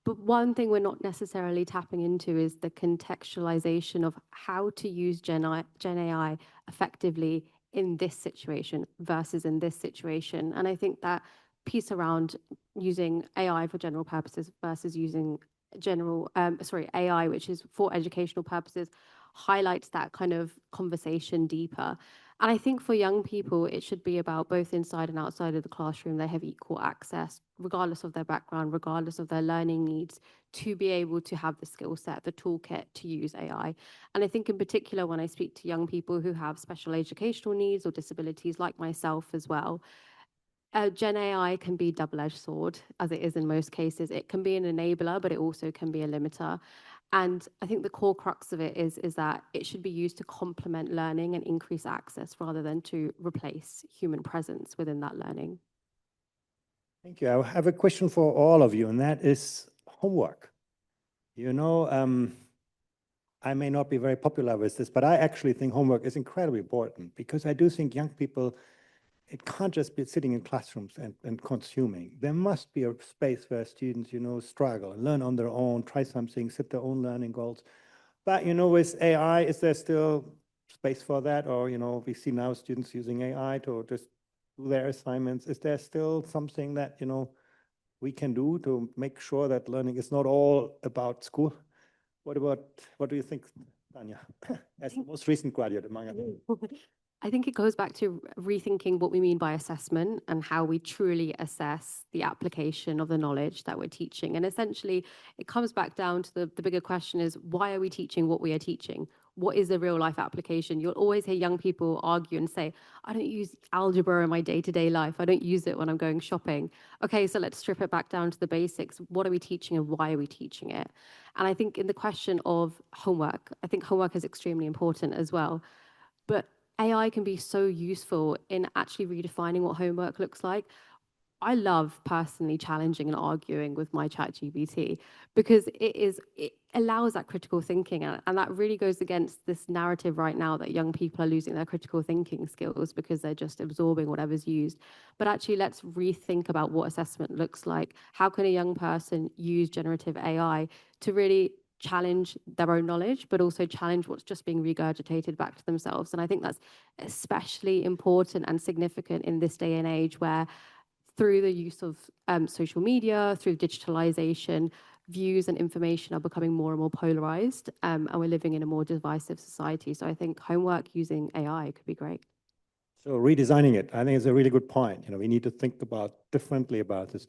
But one thing we're not necessarily tapping into is the contextualization of how to use GenAI effectively in this situation versus in this situation. And I think that piece around using AI for general purposes versus using AI, which is for educational purposes, highlights that kind of conversation deeper. And I think for young people, it should be about both inside and outside of the classroom. They have equal access, regardless of their background, regardless of their learning needs, to be able to have the skill set, the toolkit to use AI. And I think in particular, when I speak to young people who have special educational needs or disabilities like myself as well, GenAI can be a double-edged sword, as it is in most cases. It can be an enabler, but it also can be a limiter. And I think the core crux of it is that it should be used to complement learning and increase access rather than to replace human presence within that learning. Thank you. I have a question for all of you, and that is homework. I may not be very popular with this, but I actually think homework is incredibly important, because I do think young people, it can't just be sitting in classrooms and consuming. There must be a space where students, struggle, learn on their own, try something, set their own learning goals. But, with AI, is there still space for that? Or, we see now students using AI to just do their assignments. Is there still something that, we can do to make sure that learning is not all about school? What do you think, Tanya, as the most recent graduate among us. I think it goes back to rethinking what we mean by assessment and how we truly assess the application of the knowledge that we're teaching. And essentially, it comes back down to the bigger question is, why are we teaching what we are teaching? What is the real life application? You'll always hear young people argue and say, I don't use algebra in my day-to-day life. I don't use it when I'm going shopping. Okay, so let's strip it back down to the basics. What are we teaching and why are we teaching it? And I think in the question of homework, I think homework is extremely important as well. But AI can be so useful in actually redefining what homework looks like. I love personally challenging and arguing with my ChatGPT because it allows that critical thinking, and that really goes against this narrative right now that young people are losing their critical thinking skills because they're just absorbing whatever's used. But actually, let's rethink about what assessment looks like. How can a young person use generative AI to really challenge their own knowledge, but also challenge what's just being regurgitated back to themselves? And I think that's especially important and significant in this day and age where through the use of social media, through digitalization, views and information are becoming more and more polarized, and we're living in a more divisive society. So I think homework using AI could be great. So redesigning it, I think it's a really good point. You know, we need to think differently about this.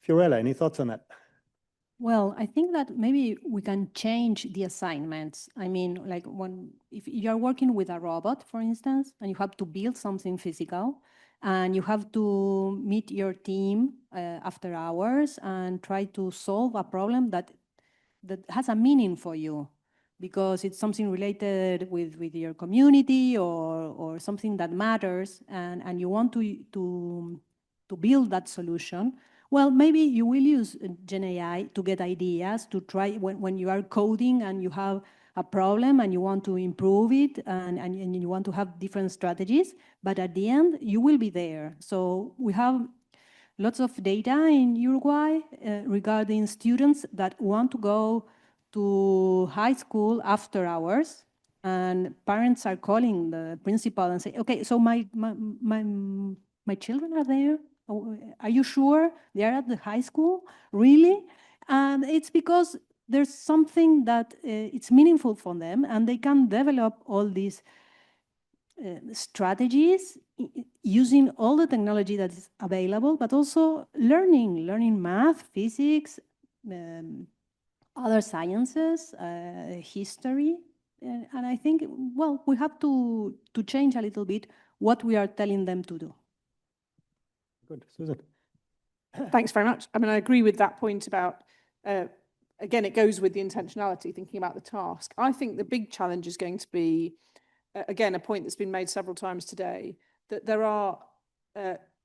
Fiorella, any thoughts on that? Well, I think that maybe we can change the assignments. I mean, like if you're working with a robot, for instance, and you have to build something physical, and you have to meet your team after hours and try to solve a problem that has a meaning for you, because it's something related with your community or something that matters, and you want to build that solution. Well, maybe you will use GenAI to get ideas, to try when you are coding and you have a problem and you want to improve it and you want to have different strategies, but at the end, you will be there. So we have lots of data in Uruguay regarding students that want to go to high school after hours, and parents are calling the principal and say, okay, so my children are there. Are you sure they are at the high school? Really? And it's because there's something that it's meaningful for them, and they can develop all these strategies using all the technology that is available, but also learning math, physics, other sciences, history. And I think, well, we have to change a little bit what we are telling them to do. Good. Susan. Thanks very much. I mean, I agree with that point about, again, it goes with the intentionality, thinking about the task. I think the big challenge is going to be, again, a point that's been made several times today, that there are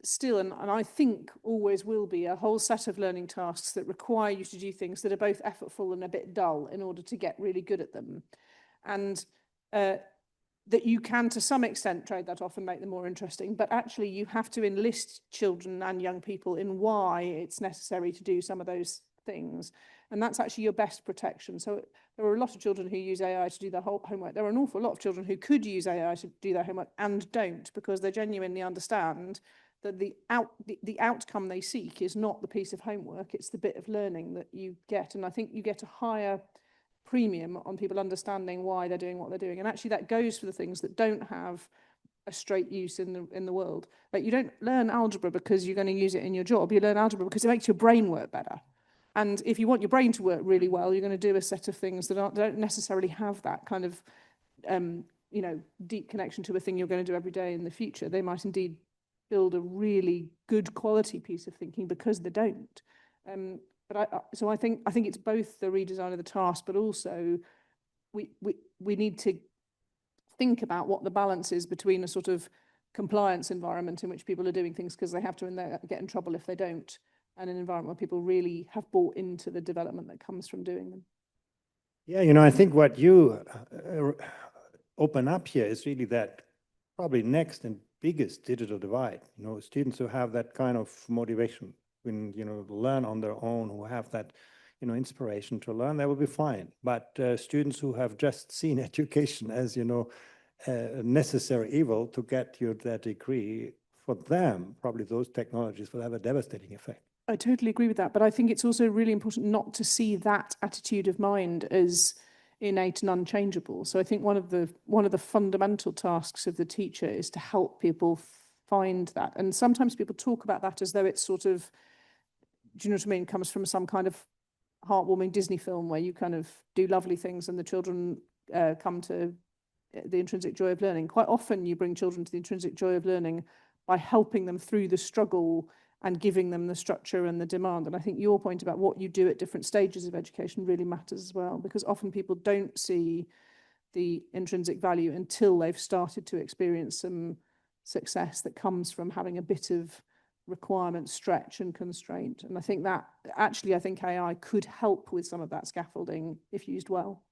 still, and I think always will be, a whole set of learning tasks that require you to do things that are both effortful and a bit dull in order to get really good at them. And that you can, to some extent, trade that off and make them more interesting, but actually you have to enlist children and young people in why it's necessary to do some of those things. And that's actually your best protection. So there are a lot of children who use AI to do their whole homework. There are an awful lot of children who could use AI to do their homework and don't, because they genuinely understand that the outcome they seek is not the piece of homework, it's the bit of learning that you get. And I think you get a higher premium on people understanding why they're doing what they're doing. And actually that goes for the things that don't have a straight use in the world. Like, you don't learn algebra because you're going to use it in your job. You learn algebra because it makes your brain work better. And if you want your brain to work really well, you're going to do a set of things that don't necessarily have that kind of deep connection to a thing you're going to do every day in the future. They might indeed build a really good quality piece of thinking because they don't. So I think it's both the redesign of the task, but also we need to think about what the balance is between a sort of compliance environment in which people are doing things because they have to and they get in trouble if they don't, and an environment where people really have bought into the development that comes from doing them. Yeah, you know, I think what you open up here is really that probably next and biggest digital divide. You know, students who have that kind of motivation, when, you know, learn on their own, who have that, you know, inspiration to learn, they will be fine. But students who have just seen education as, you know, a necessary evil to get you that degree, for them, probably those technologies will have a devastating effect. I totally agree with that. But I think it's also really important not to see that attitude of mind as innate and unchangeable. So I think one of the fundamental tasks of the teacher is to help people find that. And sometimes people talk about that as though it's sort of, do you know what I mean, comes from some kind of heartwarming Disney film where you kind of do lovely things and the children come to the intrinsic joy of learning. Quite often you bring children to the intrinsic joy of learning by helping them through the struggle and giving them the structure and the demand. And I think your point about what you do at different stages of education really matters as well, because often people don't see the intrinsic value until they've started to experience some success that comes from having a bit of requirement, stretch and constraint. And I think that actually, I think AI could help with some of that scaffolding if used well.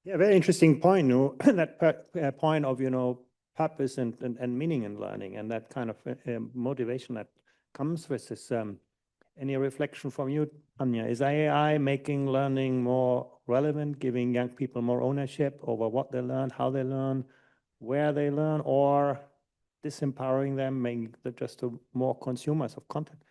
Yeah, very interesting point, that point of, purpose and meaning in learning, and that kind of motivation that comes with this. Any reflection from you, Anya? Is AI making learning more relevant, giving young people more ownership over what they learn, how they learn, where they learn, or disempowering them, making them just more consumers of content?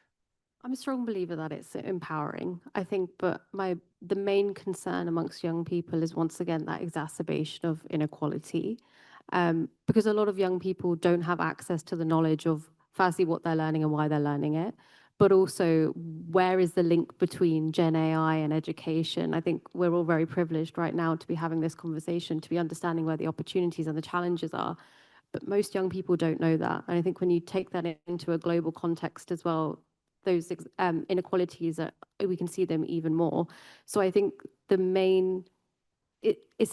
I'm a strong believer that it's empowering, I think, but the main concern amongst young people is once again that exacerbation of inequality, because a lot of young people don't have access to the knowledge of firstly what they're learning and why they're learning it, but also where is the link between GenAI and education. I think we're all very privileged right now to be having this conversation, to be understanding where the opportunities and the challenges are. But most young people don't know that. And I think when you take that into a global context as well, those inequalities, we can see them even more. So I think it's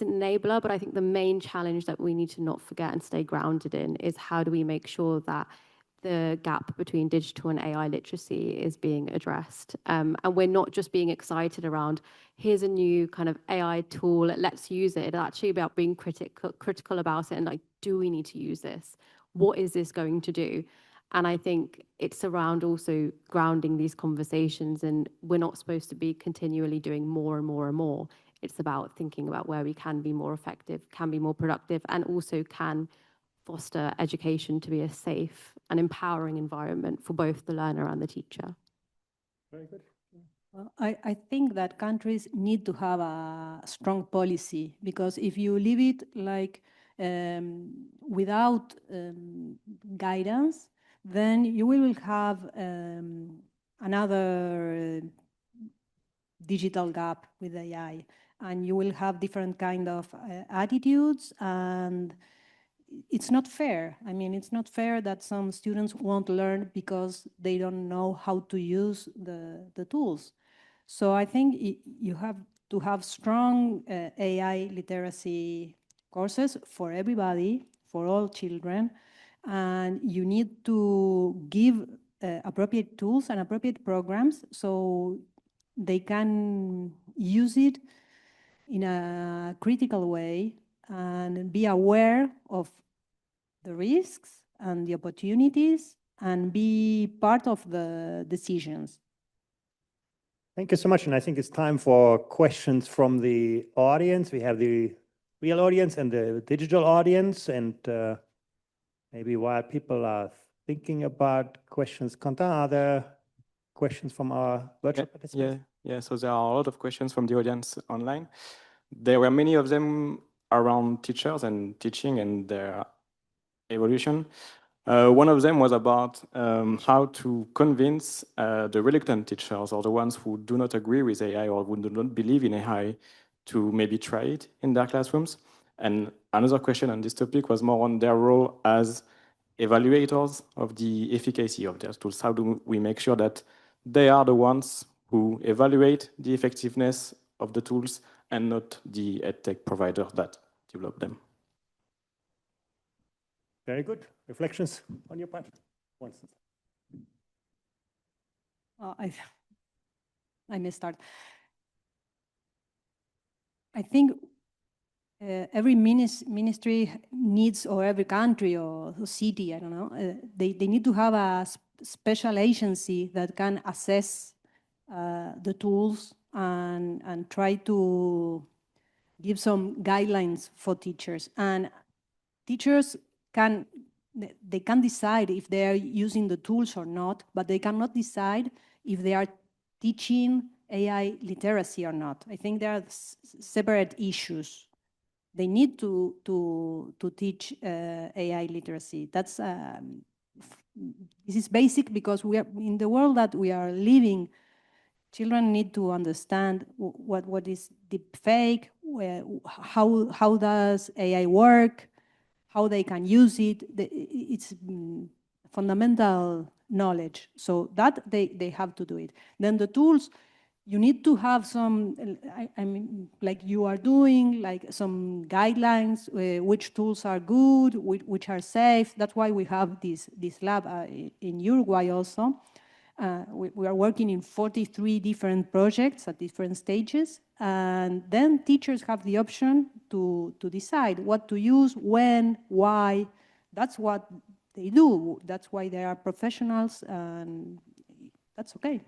an enabler, but I think the main challenge that we need to not forget and stay grounded in is how do we make sure that the gap between digital and AI literacy is being addressed. And we're not just being excited around, here's a new kind of AI tool, let's use it. It's actually about being critical about it and like, do we need to use this? What is this going to do? And I think it's around also grounding these conversations, and we're not supposed to be continually doing more and more and more. It's about thinking about where we can be more effective, can be more productive, and also can foster education to be a safe and empowering environment for both the learner and the teacher. Very good. Well, I think that countries need to have a strong policy, because if you leave it like without guidance, then you will have another digital gap with AI, and you will have different kind of attitudes, and it's not fair. I mean, it's not fair that some students won't learn because they don't know how to use the tools. So I think you have to have strong AI literacy courses for everybody, for all children, and you need to give appropriate tools and appropriate programs so they can use it in a critical way and be aware of the risks and the opportunities and be part of the decisions. Thank you so much. And I think it's time for questions from the audience. We have the real audience and the digital audience. And maybe while people are thinking about questions, Quentin, are there questions from our virtual participants? Yeah. So there are a lot of questions from the audience online. There were many of them around teachers and teaching and their evolution. One of them was about how to convince the reluctant teachers, or the ones who do not agree with AI or who do not believe in AI, to maybe try it in their classrooms. And another question on this topic was more on their role as evaluators of the efficacy of their tools. How do we make sure that they are the ones who evaluate the effectiveness of the tools and not the edtech provider that develop them? Very good. Reflections on your part? I may start. I think every ministry needs, or every country or city, I don't know, they need to have a special agency that can assess the tools and try to give some guidelines for teachers. And teachers can decide if they are using the tools or not, but they cannot decide if they are teaching AI literacy or not. I think there are separate issues. They need to teach AI literacy. That's this is basic because we are in the world that we are living. Children need to understand what is deep fake, how does AI work, how they can use it. It's fundamental knowledge. So that they have to do it. Then the tools, you need to have some, I mean, like you are doing, like some guidelines, which tools are good, which are safe. That's why we have this lab in Uruguay also. We are working in 43 different projects at different stages. And then teachers have the option to decide what to use, when, why. That's what they do. That's why they are professionals, and that's okay.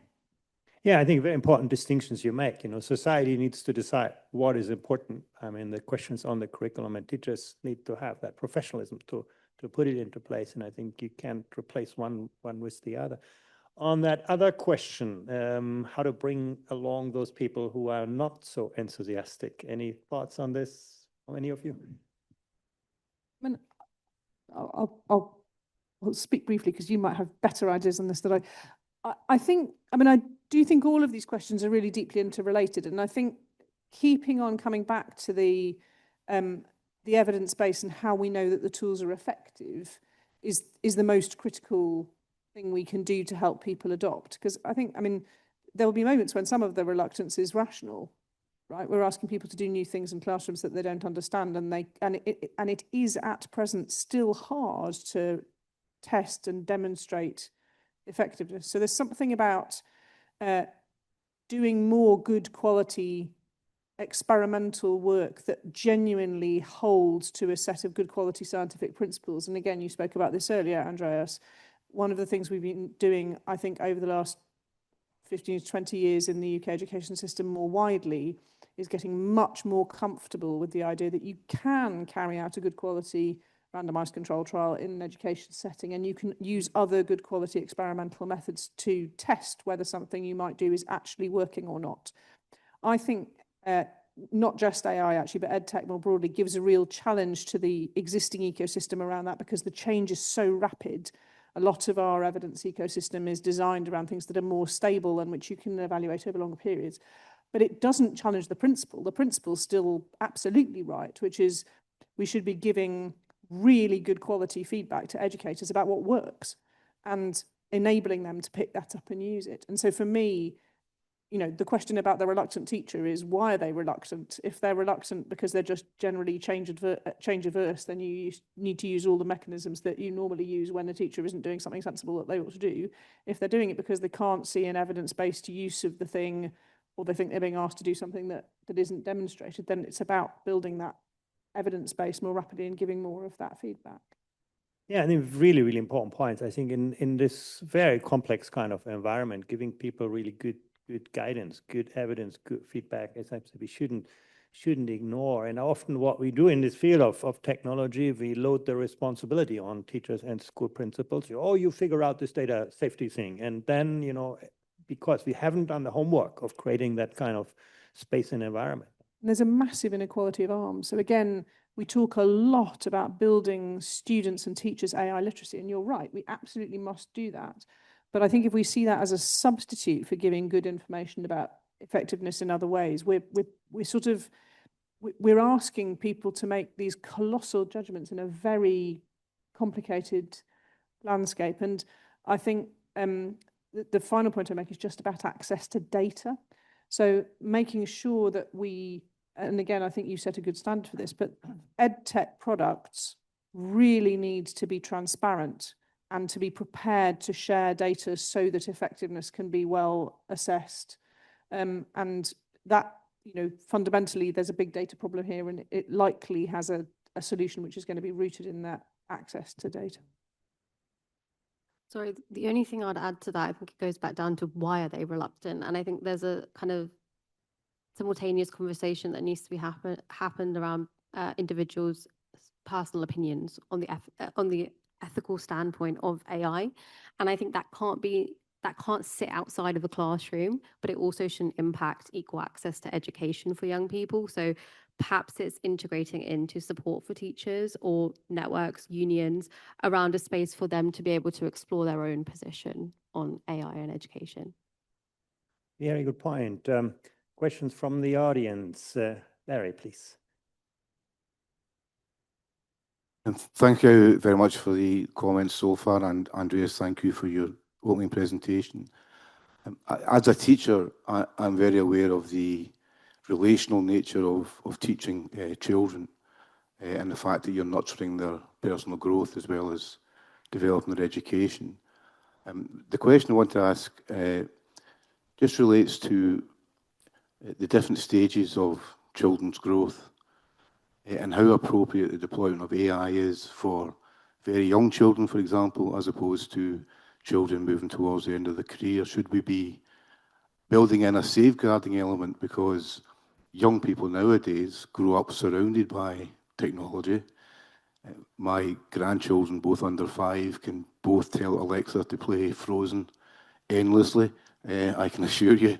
Yeah, I think very important distinctions you make. You know, society needs to decide what is important. I mean, the questions on the curriculum, and teachers need to have that professionalism to put it into place. And I think you can't replace one with the other. On that other question, how to bring along those people who are not so enthusiastic. Any thoughts on this, any of you? I mean, I'll speak briefly because you might have better ideas on this than I think, I mean, I do think all of these questions are really deeply interrelated. And I think keeping on coming back to the evidence base and how we know that the tools are effective is the most critical thing we can do to help people adopt. Because I think, I mean, there will be moments when some of the reluctance is rational, right? We're asking people to do new things in classrooms that they don't understand, and it is at present still hard to test and demonstrate effectiveness. So there's something about doing more good quality experimental work that genuinely holds to a set of good quality scientific principles. And again, you spoke about this earlier, Andreas. One of the things we've been doing, I think, over the last 15 to 20 years in the UK education system more widely is getting much more comfortable with the idea that you can carry out a good quality randomized control trial in an education setting, and you can use other good quality experimental methods to test whether something you might do is actually working or not. I think not just AI actually, but EdTech more broadly gives a real challenge to the existing ecosystem around that, because the change is so rapid. A lot of our evidence ecosystem is designed around things that are more stable and which you can evaluate over longer periods. But it doesn't challenge the principle. The principle's still absolutely right, which is we should be giving really good quality feedback to educators about what works and enabling them to pick that up and use it. And so for me, you know, the question about the reluctant teacher is, why are they reluctant? If they're reluctant because they're just generally change averse, then you need to use all the mechanisms that you normally use when a teacher isn't doing something sensible that they ought to do. If they're doing it because they can't see an evidence-based use of the thing, or they think they're being asked to do something that isn't demonstrated, then it's about building that evidence base more rapidly and giving more of that feedback. Yeah, I think really, really important points. I think in this very complex kind of environment, giving people really good guidance, good evidence, good feedback is something we shouldn't ignore. And often what we do in this field of technology, we load the responsibility on teachers and school principals. Oh, you figure out this data safety thing. And then, you know, because we haven't done the homework of creating that kind of space and environment. And there's a massive inequality of arms. So again, we talk a lot about building students and teachers' AI literacy, and you're right, we absolutely must do that. But I think if we see that as a substitute for giving good information about effectiveness in other ways, we're asking people to make these colossal judgments in a very complicated landscape. And I think the final point I make is just about access to data. So making sure that we, and again, I think you set a good standard for this, but EdTech products really need to be transparent and to be prepared to share data so that effectiveness can be well assessed. And that, you know, fundamentally, there's a big data problem here, and it likely has a solution which is going to be rooted in that access to data. Sorry, the only thing I'd add to that, I think it goes back down to why are they reluctant? And I think there's a kind of simultaneous conversation that needs to be happened around individuals' personal opinions on the ethical standpoint of AI. And I think that that can't sit outside of a classroom, but it also shouldn't impact equal access to education for young people. So perhaps it's integrating into support for teachers or networks, unions, around a space for them to be able to explore their own position on AI and education. Very good point. Questions from the audience. Larry, please. And thank you very much for the comments so far, and Andreas, thank you for your opening presentation. As a teacher, I'm very aware of the relational nature of teaching children and the fact that you're nurturing their personal growth as well as developing their education. The question I want to ask just relates to the different stages of children's growth and how appropriate the deployment of AI is for very young children, for example, as opposed to children moving towards the end of their career. Should we be building in a safeguarding element because young people nowadays grow up surrounded by technology? My grandchildren, both under 5, can both tell Alexa to play Frozen endlessly, I can assure you.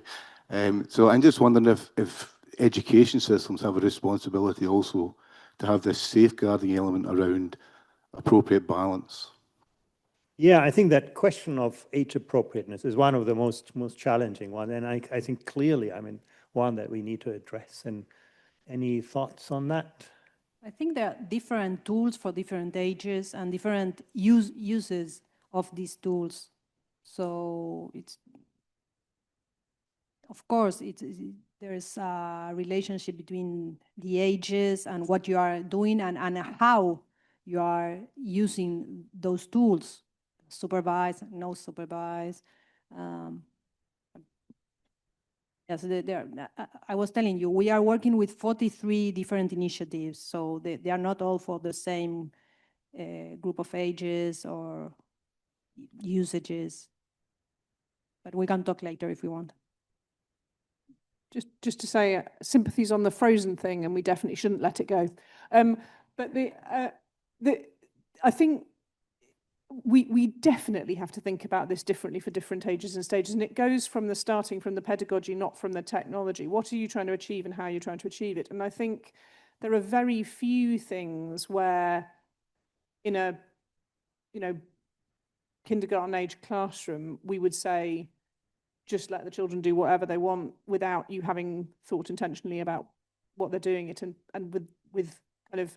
So I'm just wondering if education systems have a responsibility also to have this safeguarding element around appropriate balance. Yeah, I think that question of age appropriateness is one of the most challenging ones, and I think clearly, I mean, one that we need to address. And any thoughts on that? I think there are different tools for different ages and different uses of these tools. So it's, of course, there is a relationship between the ages and what you are doing and how you are using those tools, supervised, no supervised. Yes, I was telling you, we are working with 43 different initiatives, so they are not all for the same group of ages or usages. But we can talk later if we want. Just to say, sympathies on the Frozen thing, and we definitely shouldn't let it go. But I think we definitely have to think about this differently for different ages and stages, and it goes from starting from the pedagogy, not from the technology. What are you trying to achieve and how are you trying to achieve it? And I think there are very few things where in a kindergarten age classroom we would say just let the children do whatever they want without you having thought intentionally about what they're doing it and with kind of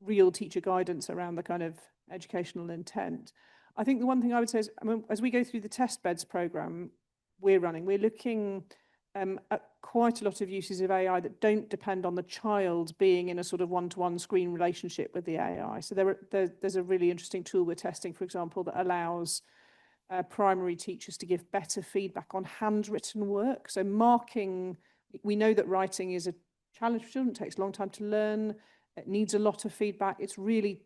real teacher guidance around the kind of educational intent. I think the one thing I would say is, I mean, as we go through the test beds program we're running, we're looking at quite a lot of uses of AI that don't depend on the child being in a sort of one-to-one screen relationship with the AI. So there's a really interesting tool we're testing, for example, that allows primary teachers to give better feedback on handwritten work. So marking, we know that writing is a challenge for children, it takes a long time to learn, it needs a lot of feedback. It's really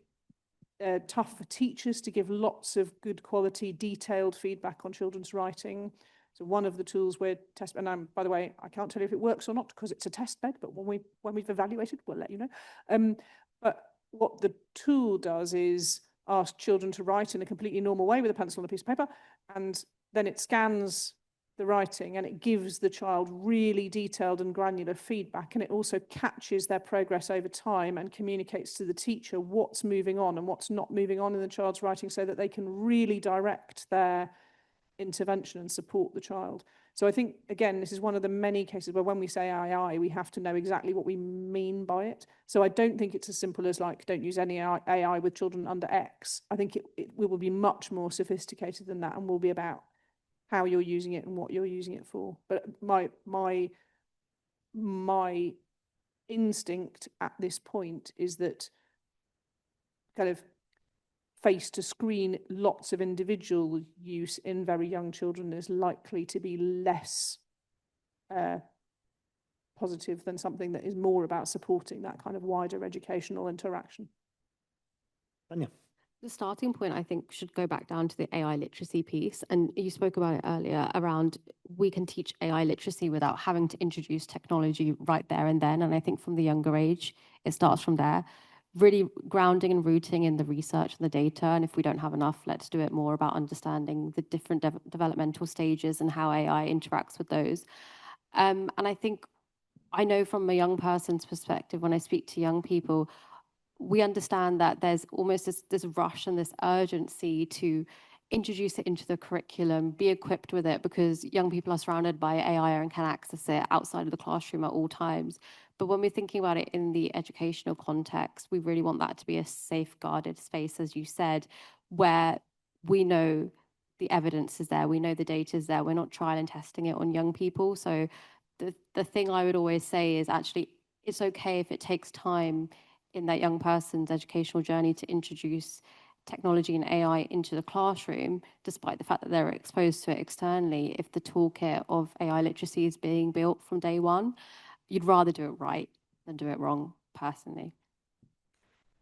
tough for teachers to give lots of good quality, detailed feedback on children's writing. So one of the tools we're testing, and by the way, I can't tell you if it works or not because it's a test bed, but when we've evaluated, we'll let you know. But what the tool does is ask children to write in a completely normal way with a pencil and a piece of paper, and then it scans the writing and it gives the child really detailed and granular feedback, and it also catches their progress over time and communicates to the teacher what's moving on and what's not moving on in the child's writing so that they can really direct their intervention and support the child. So I think, again, this is one of the many cases where when we say AI, we have to know exactly what we mean by it. So I don't think it's as simple as like, don't use any AI with children under X. I think it will be much more sophisticated than that and will be about how you're using it and what you're using it for. But my instinct at this point is that kind of face to screen, lots of individual use in very young children is likely to be less positive than something that is more about supporting that kind of wider educational interaction. Tanya. The starting point, I think, should go back down to the AI literacy piece. And you spoke about it earlier around we can teach AI literacy without having to introduce technology right there and then. And I think from the younger age, it starts from there. really grounding and rooting in the research and the data. And if we don't have enough, let's do it more about understanding the different developmental stages and how AI interacts with those. And I think I know from a young person's perspective, when I speak to young people, we understand that there's almost this rush and this urgency to introduce it into the curriculum, be equipped with it, because young people are surrounded by AI and can access it outside of the classroom at all times. But when we're thinking about it in the educational context, we really want that to be a safeguarded space, as you said, where we know the evidence is there, we know the data is there, we're not trial and testing it on young people. So the thing I would always say is actually, it's okay if it takes time in that young person's educational journey to introduce technology and AI into the classroom, despite the fact that they're exposed to it externally. If the toolkit of AI literacy is being built from day one, you'd rather do it right than do it wrong, personally.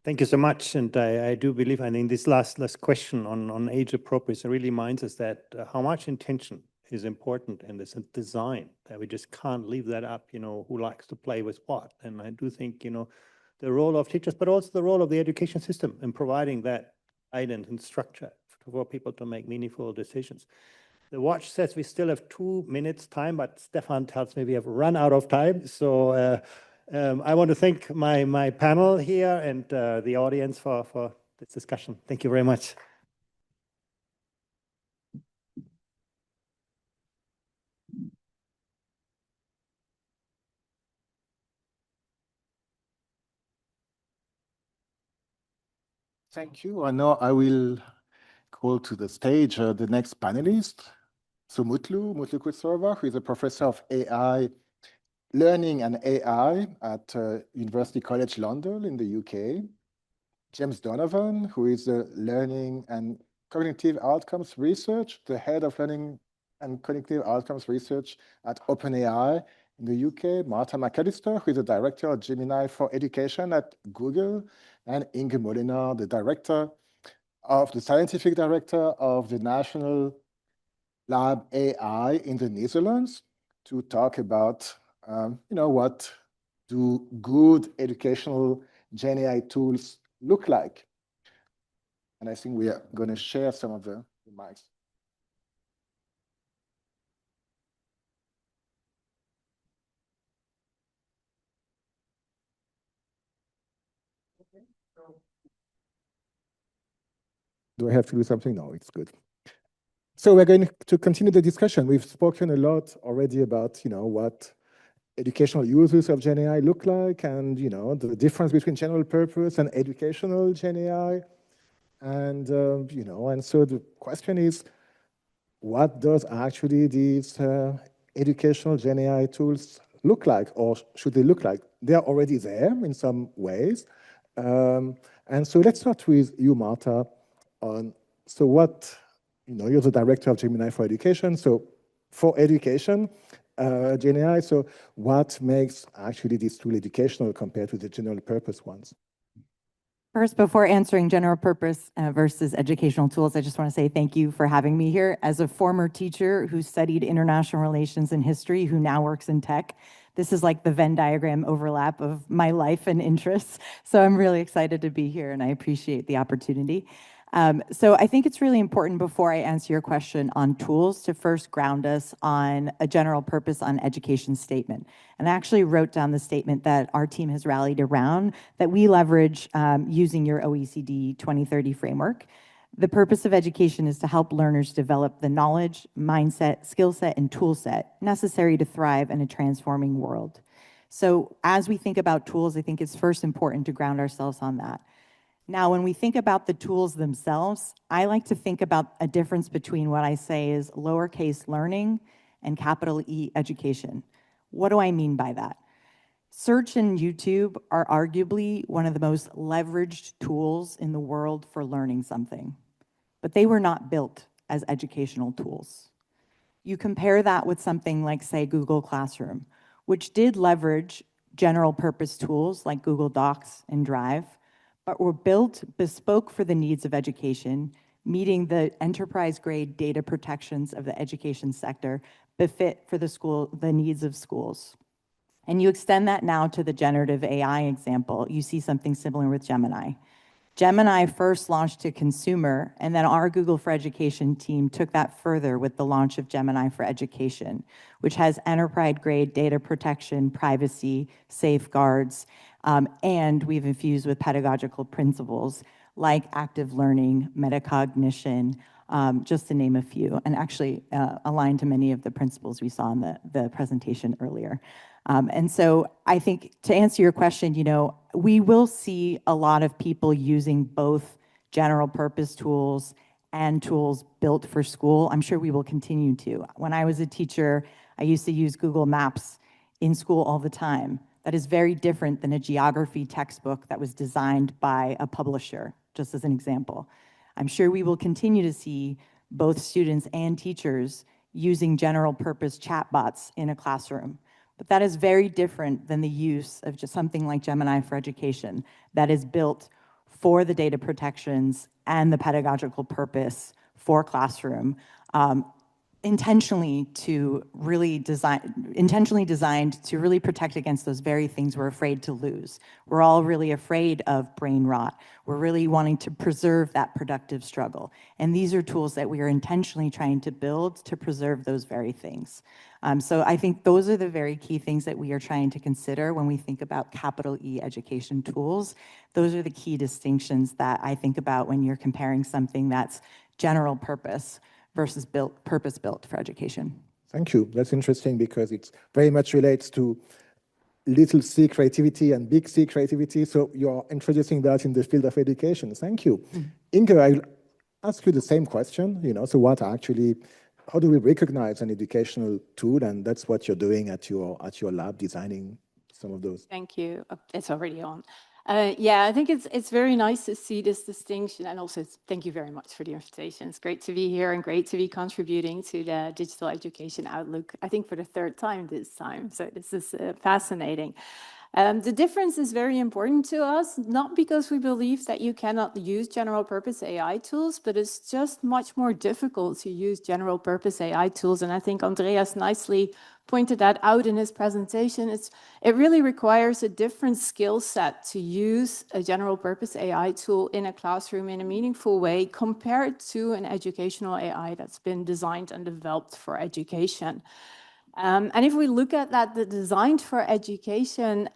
Thank you so much. And I do believe, I think this last question on age appropriate really reminds us that how much intention is important in this design, that we just can't leave that up, who likes to play with what. And I do think, the role of teachers, but also the role of the education system in providing that guidance and structure for people to make meaningful decisions. The watch says we still have 2 minutes time, but Stefan tells me we have run out of time. So I want to thank my panel here and the audience for this discussion. Thank you very much. Thank you. And now I will call to the stage the next panelist. So Mutlu Kutsova, who is a professor of AI, learning and AI at University College London in the UK. James Donovan, who is a learning and cognitive outcomes research, the head of learning and cognitive outcomes research at OpenAI in the UK. Martha McAllister, who is the director of Gemini for Education at Google, and Inge Molenaar, the scientific director of the National Lab AI in the Netherlands, to talk about, what do good educational GenAI tools look like. And I think we are going to share some of the mics. Do I have to do something? No, it's good. So we're going to continue the discussion. We've spoken a lot already about, what educational uses of GenAI look like, and, the difference between general purpose and educational GenAI. And, and so the question is, what does actually these educational GenAI tools look like, or should they look like? They're already there in some ways. And so let's start with you, Martha, so what, you're the director of Gemini for Education. So for education, GenAI, so what makes actually this tool educational compared to the general purpose ones? First, before answering general purpose versus educational tools, I just want to say thank you for having me here. As a former teacher who studied international relations and history, who now works in tech, this is like the Venn diagram overlap of my life and interests. So I'm really excited to be here, and I appreciate the opportunity. So I think it's really important, before I answer your question on tools, to first ground us on a general purpose on education statement. And I actually wrote down the statement that our team has rallied around, that we leverage using your OECD 2030 framework. The purpose of education is to help learners develop the knowledge, mindset, skill set, and tool set necessary to thrive in a transforming world. So as we think about tools, I think it's first important to ground ourselves on that. Now, when we think about the tools themselves, I like to think about a difference between what I say is lowercase learning and capital E education. What do I mean by that? Search and YouTube are arguably one of the most leveraged tools in the world for learning something, but they were not built as educational tools. You compare that with something like, say, Google Classroom, which did leverage general purpose tools like Google Docs and Drive, but were built bespoke for the needs of education, meeting the enterprise-grade data protections of the education sector, befit for the needs of schools. And you extend that now to the generative AI example, you see something similar with Gemini. Gemini first launched to consumer, and then our Google for Education team took that further with the launch of Gemini for Education, which has enterprise-grade data protection, privacy, safeguards, and we've infused with pedagogical principles like active learning, metacognition, just to name a few, and actually aligned to many of the principles we saw in the presentation earlier. And so I think to answer your question, we will see a lot of people using both general purpose tools and tools built for school. I'm sure we will continue to. When I was a teacher, I used to use Google Maps in school all the time. That is very different than a geography textbook that was designed by a publisher, just as an example. I'm sure we will continue to see both students and teachers using general purpose chatbots in a classroom. But that is very different than the use of just something like Gemini for Education that is built for the data protections and the pedagogical purpose for classroom, intentionally designed to really protect against those very things we're afraid to lose. We're all really afraid of brain rot. We're really wanting to preserve that productive struggle. And these are tools that we are intentionally trying to build to preserve those very things. So I think those are the very key things that we are trying to consider when we think about capital E education tools. Those are the key distinctions that I think about when you're comparing something that's general purpose versus purpose-built for education. Thank you. That's interesting because it very much relates to little c creativity and big C creativity. So you're introducing that in the field of education. Thank you. Inge, I'll ask you the same question. So how do we recognize an educational tool? And that's what you're doing at your lab, designing some of those. Thank you. It's already on. Yeah, I think it's very nice to see this distinction, and also thank you very much for the invitation. It's great to be here and great to be contributing to the Digital Education Outlook, I think for the third time this time. So this is fascinating. The difference is very important to us, not because we believe that you cannot use general purpose AI tools, but it's just much more difficult to use general purpose AI tools. And I think Andreas nicely pointed that out in his presentation. It really requires a different skill set to use a general purpose AI tool in a classroom in a meaningful way compared to an educational AI that's been designed and developed for education. And if we look at that, the designed for education,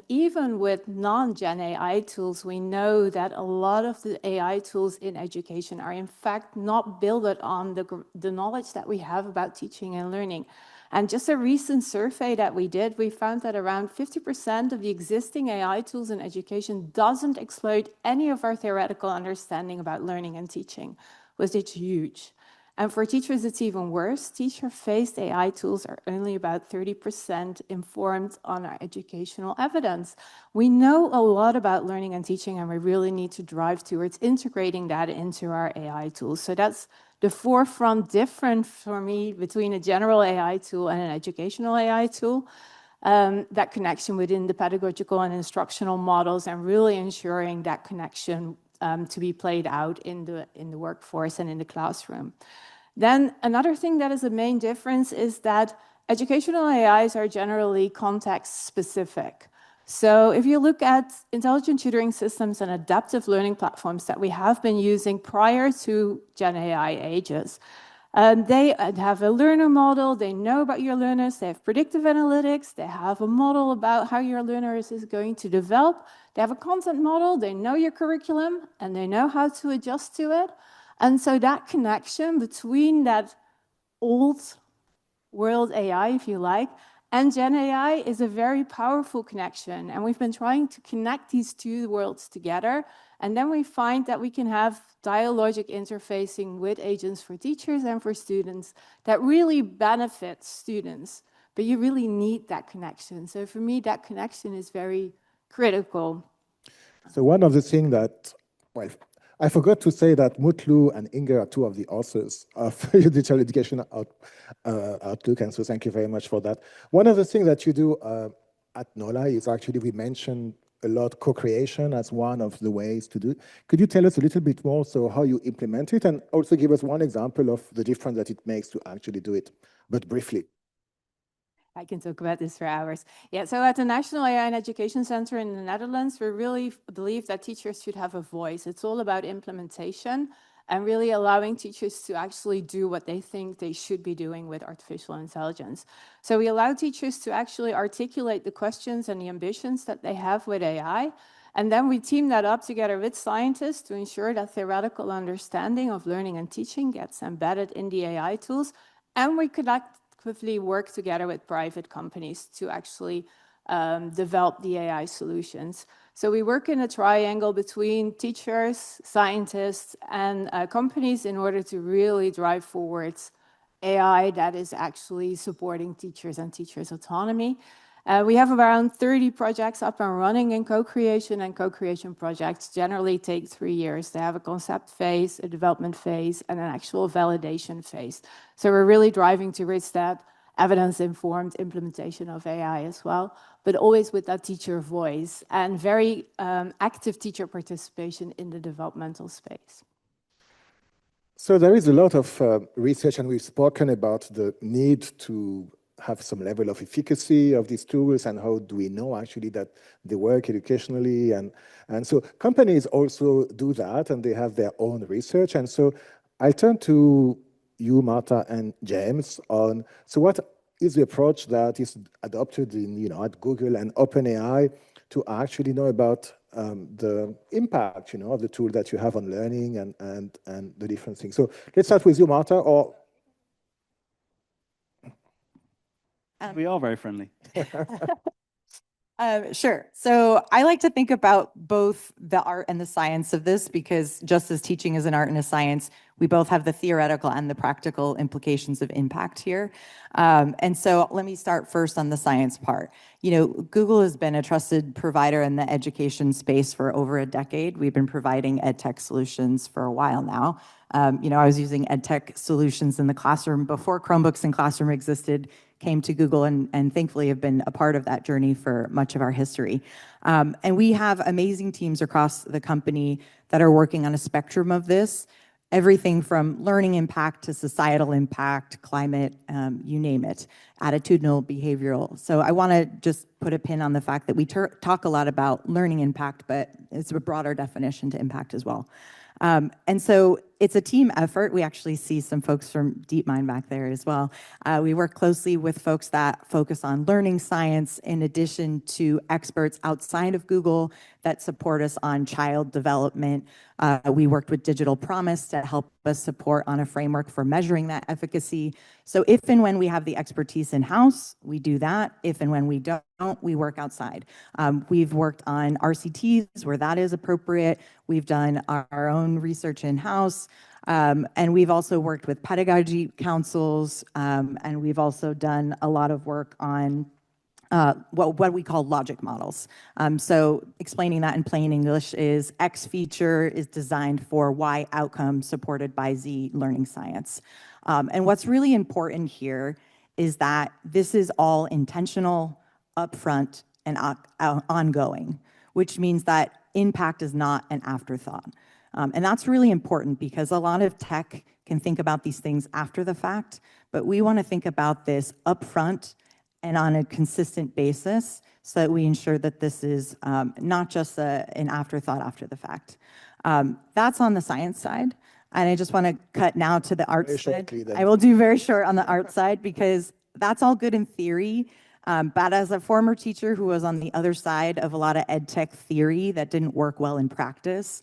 even with non-Gen AI tools, we know that a lot of the AI tools in education are in fact not built on the knowledge that we have about teaching and learning. And just a recent survey that we did, we found that around 50% of the existing AI tools in education doesn't exploit any of our theoretical understanding about learning and teaching, which is huge. And for teachers, it's even worse. Teacher-faced AI tools are only about 30% informed on our educational evidence. We know a lot about learning and teaching, and we really need to drive towards integrating that into our AI tools. So that's the forefront difference for me between a general AI tool and an educational AI tool. That connection within the pedagogical and instructional models, and really ensuring that connection to be played out in the workforce and in the classroom. Then another thing that is a main difference is that educational AIs are generally context specific. So if you look at intelligent tutoring systems and adaptive learning platforms that we have been using prior to GenAI ages, they have a learner model, they know about your learners, they have predictive analytics, they have a model about how your learners is going to develop, they have a content model, they know your curriculum, and they know how to adjust to it. And so that connection between that old world AI, if you like, and Gen AI is a very powerful connection. And we've been trying to connect these two worlds together. And then we find that we can have dialogic interfacing with agents for teachers and for students that really benefits students. But you really need that connection. So for me, that connection is very critical. So one of the things that, well, I forgot to say that Mutlu and Inge are two of the authors of Digital Education Outlook, and so thank you very much for that. One of the things that you do at NOLA is actually, we mentioned a lot co-creation as one of the ways to do it. Could you tell us a little bit more so how you implement it, and also give us one example of the difference that it makes to actually do it, but briefly? I can talk about this for hours. Yeah, so at the National AI and Education Center in the Netherlands, we really believe that teachers should have a voice. It's all about implementation and really allowing teachers to actually do what they think they should be doing with artificial intelligence. So we allow teachers to actually articulate the questions and the ambitions that they have with AI. And then we team that up together with scientists to ensure that theoretical understanding of learning and teaching gets embedded in the AI tools. And we collectively work together with private companies to actually develop the AI solutions. So we work in a triangle between teachers, scientists, and companies in order to really drive forwards AI that is actually supporting teachers and teachers' autonomy. We have around 30 projects up and running in co-creation, and co-creation projects generally take 3 years. They have a concept phase, a development phase, and an actual validation phase. So we're really driving towards that evidence-informed implementation of AI as well, but always with that teacher voice and very active teacher participation in the developmental space. So there is a lot of research, and we've spoken about the need to have some level of efficacy of these tools, and how do we know actually that they work educationally. And so companies also do that, and they have their own research. And so I'll turn to you, Marta, and James on, so what is the approach that is adopted in, at Google and OpenAI to actually know about the impact, of the tool that you have on learning and the different things. So let's start with you, Marta, or... We are very friendly. Sure. So I like to think about both the art and the science of this, because just as teaching is an art and a science, we both have the theoretical and the practical implications of impact here. And so let me start first on the science part. Google has been a trusted provider in the education space for over a decade. We've been providing EdTech solutions for a while now. I was using EdTech solutions in the classroom before Chromebooks in Classroom existed, came to Google, and thankfully have been a part of that journey for much of our history. And we have amazing teams across the company that are working on a spectrum of this, everything from learning impact to societal impact, climate, you name it, attitudinal, behavioral. So I want to just put a pin on the fact that we talk a lot about learning impact, but it's a broader definition to impact as well. And so it's a team effort. We actually see some folks from DeepMind back there as well. We work closely with folks that focus on learning science, in addition to experts outside of Google that support us on child development. We worked with Digital Promise to help us support on a framework for measuring that efficacy. So if and when we have the expertise in-house, we do that. If and when we don't, we work outside. We've worked on RCTs where that is appropriate. We've done our own research in-house. And we've also worked with pedagogy councils, and we've also done a lot of work on what we call logic models. So explaining that in plain English is X feature is designed for Y outcome supported by Z learning science. And what's really important here is that this is all intentional, upfront, and ongoing, which means that impact is not an afterthought. And that's really important because a lot of tech can think about these things after the fact, but we want to think about this upfront and on a consistent basis so that we ensure that this is not just an afterthought after the fact. That's on the science side. And I just want to cut now to the art side. I will do very short on the art side because that's all good in theory. But as a former teacher who was on the other side of a lot of ed tech theory that didn't work well in practice,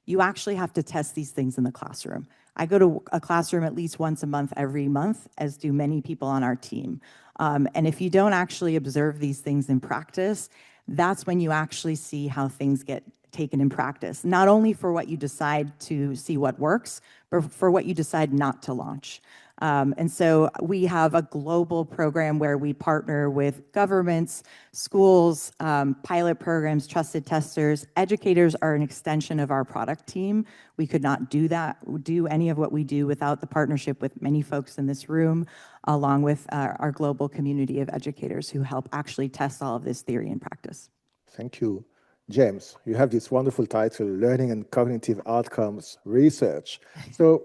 you actually have to test these things in the classroom. I go to a classroom at least once a month, every month, as do many people on our team. And if you don't actually observe these things in practice, that's when you actually see how things get taken in practice, not only for what you decide to see what works, but for what you decide not to launch. And so we have a global program where we partner with governments, schools, pilot programs, trusted testers. Educators are an extension of our product team. We could not do any of what we do without the partnership with many folks in this room, along with our global community of educators who help actually test all of this theory in practice. Thank you. James, you have this wonderful title, Learning and Cognitive Outcomes Research. So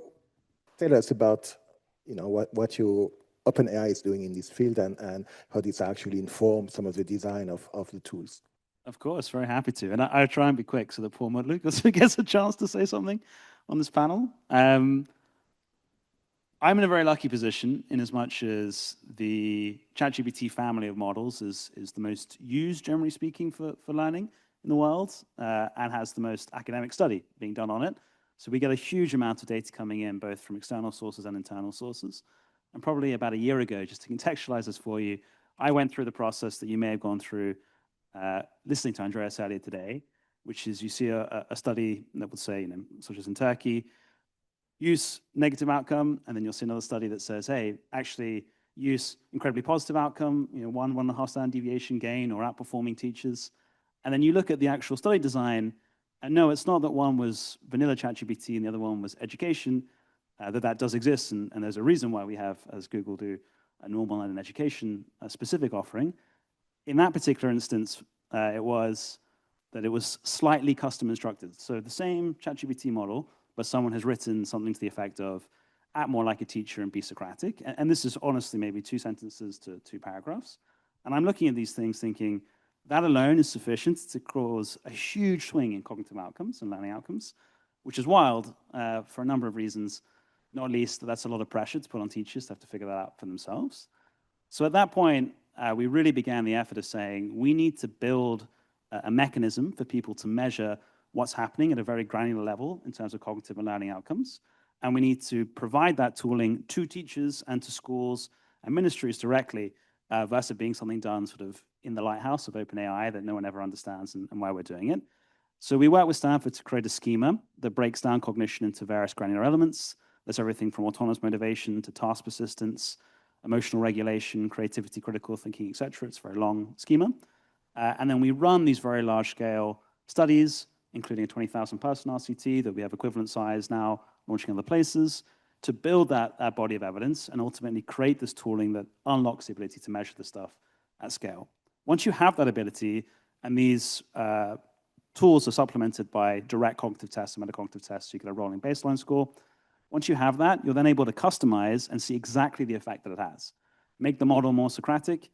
tell us about what you OpenAI is doing in this field and how this actually informs some of the design of the tools. Of course, very happy to. And I'll try and be quick so that poor Mutlu also gets a chance to say something on this panel. I'm in a very lucky position in as much as the ChatGPT family of models is the most used, generally speaking, for learning in the world and has the most academic study being done on it. So we get a huge amount of data coming in, both from external sources and internal sources. And probably about a year ago, just to contextualize this for you, I went through the process that you may have gone through listening to Andreas earlier today, which is you see a study that would say, such as in Turkey, use negative outcome, and then you'll see another study that says, hey, actually use incredibly positive outcome, 1.5 standard deviation gain or outperforming teachers. And then you look at the actual study design, and no, it's not that one was vanilla ChatGPT and the other one was education, that does exist, and there's a reason why we have, as Google do, a normal and an education specific offering. In that particular instance, it was slightly custom instructed. So the same ChatGPT model, but someone has written something to the effect of, act more like a teacher and be Socratic. And this is honestly maybe 2 sentences to 2 paragraphs. And I'm looking at these things thinking, that alone is sufficient to cause a huge swing in cognitive outcomes and learning outcomes, which is wild for a number of reasons, not least that's a lot of pressure to put on teachers to have to figure that out for themselves. So at that point, we really began the effort of saying, we need to build a mechanism for people to measure what's happening at a very granular level in terms of cognitive and learning outcomes. And we need to provide that tooling to teachers and to schools and ministries directly versus being something done sort of in the lighthouse of OpenAI that no one ever understands and why we're doing it. So we worked with Stanford to create a schema that breaks down cognition into various granular elements. There's everything from autonomous motivation to task persistence, emotional regulation, creativity, critical thinking, et cetera. It's a very long schema. And then we run these very large-scale studies, including a 20,000 person RCT that we have equivalent size now launching other places, to build that body of evidence and ultimately create this tooling that unlocks the ability to measure the stuff at scale. Once you have that ability, and these tools are supplemented by direct cognitive tests and metacognitive tests, so you get a rolling baseline score. Once you have that, you're then able to customize and see exactly the effect that it has. Make the model more Socratic,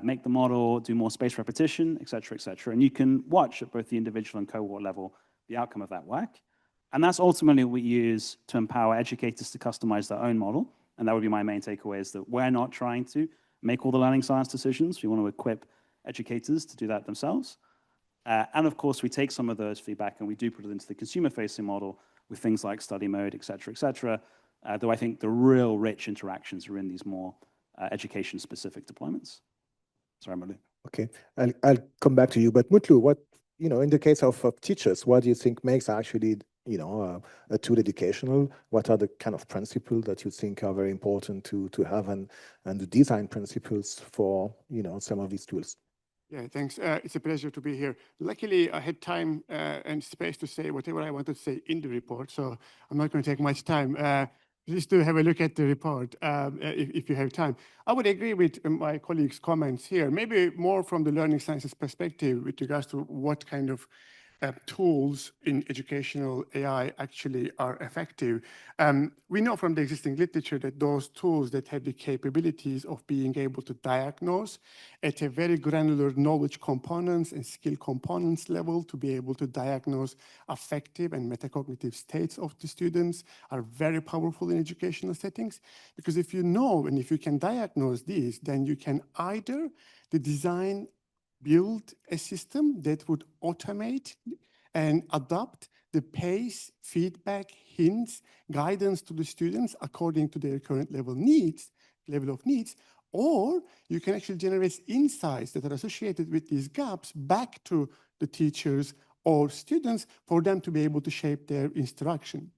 make the model do more spaced repetition, et cetera, et cetera. And you can watch at both the individual and cohort level the outcome of that work. And that's ultimately what we use to empower educators to customize their own model. And that would be my main takeaway, is that we're not trying to make all the learning science decisions. We want to equip educators to do that themselves. And of course, we take some of those feedback and we do put it into the consumer-facing model with things like study mode, et cetera, though I think the real rich interactions are in these more education-specific deployments. Sorry, Mutlu. Okay, I'll come back to you. But Mutlu, what, in the case of teachers, what do you think makes actually, a tool educational? What are the kind of principles that you think are very important to have and the design principles for, some of these tools? Yeah, thanks. It's a pleasure to be here. Luckily, I had time and space to say whatever I wanted to say in the report, so I'm not going to take much time. Just to have a look at the report, if you have time. I would agree with my colleagues' comments here, maybe more from the learning sciences perspective with regards to what kind of tools in educational AI actually are effective. We know from the existing literature that those tools that have the capabilities of being able to diagnose at a very granular knowledge components and skill components level to be able to diagnose affective and metacognitive states of the students are very powerful in educational settings. Because if you know and if you can diagnose these, then you can either build a system that would automate and adapt the pace, feedback, hints, guidance to the students according to their current level of needs, or you can actually generate insights that are associated with these gaps back to the teachers or students for them to be able to shape their instruction.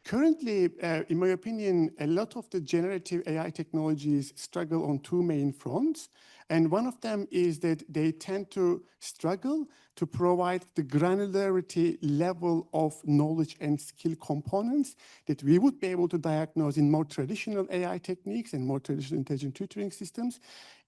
Currently, in my opinion, a lot of the generative AI technologies struggle on 2 main fronts. And one of them is that they tend to struggle to provide the granularity level of knowledge and skill components that we would be able to diagnose in more traditional AI techniques and more traditional intelligent tutoring systems.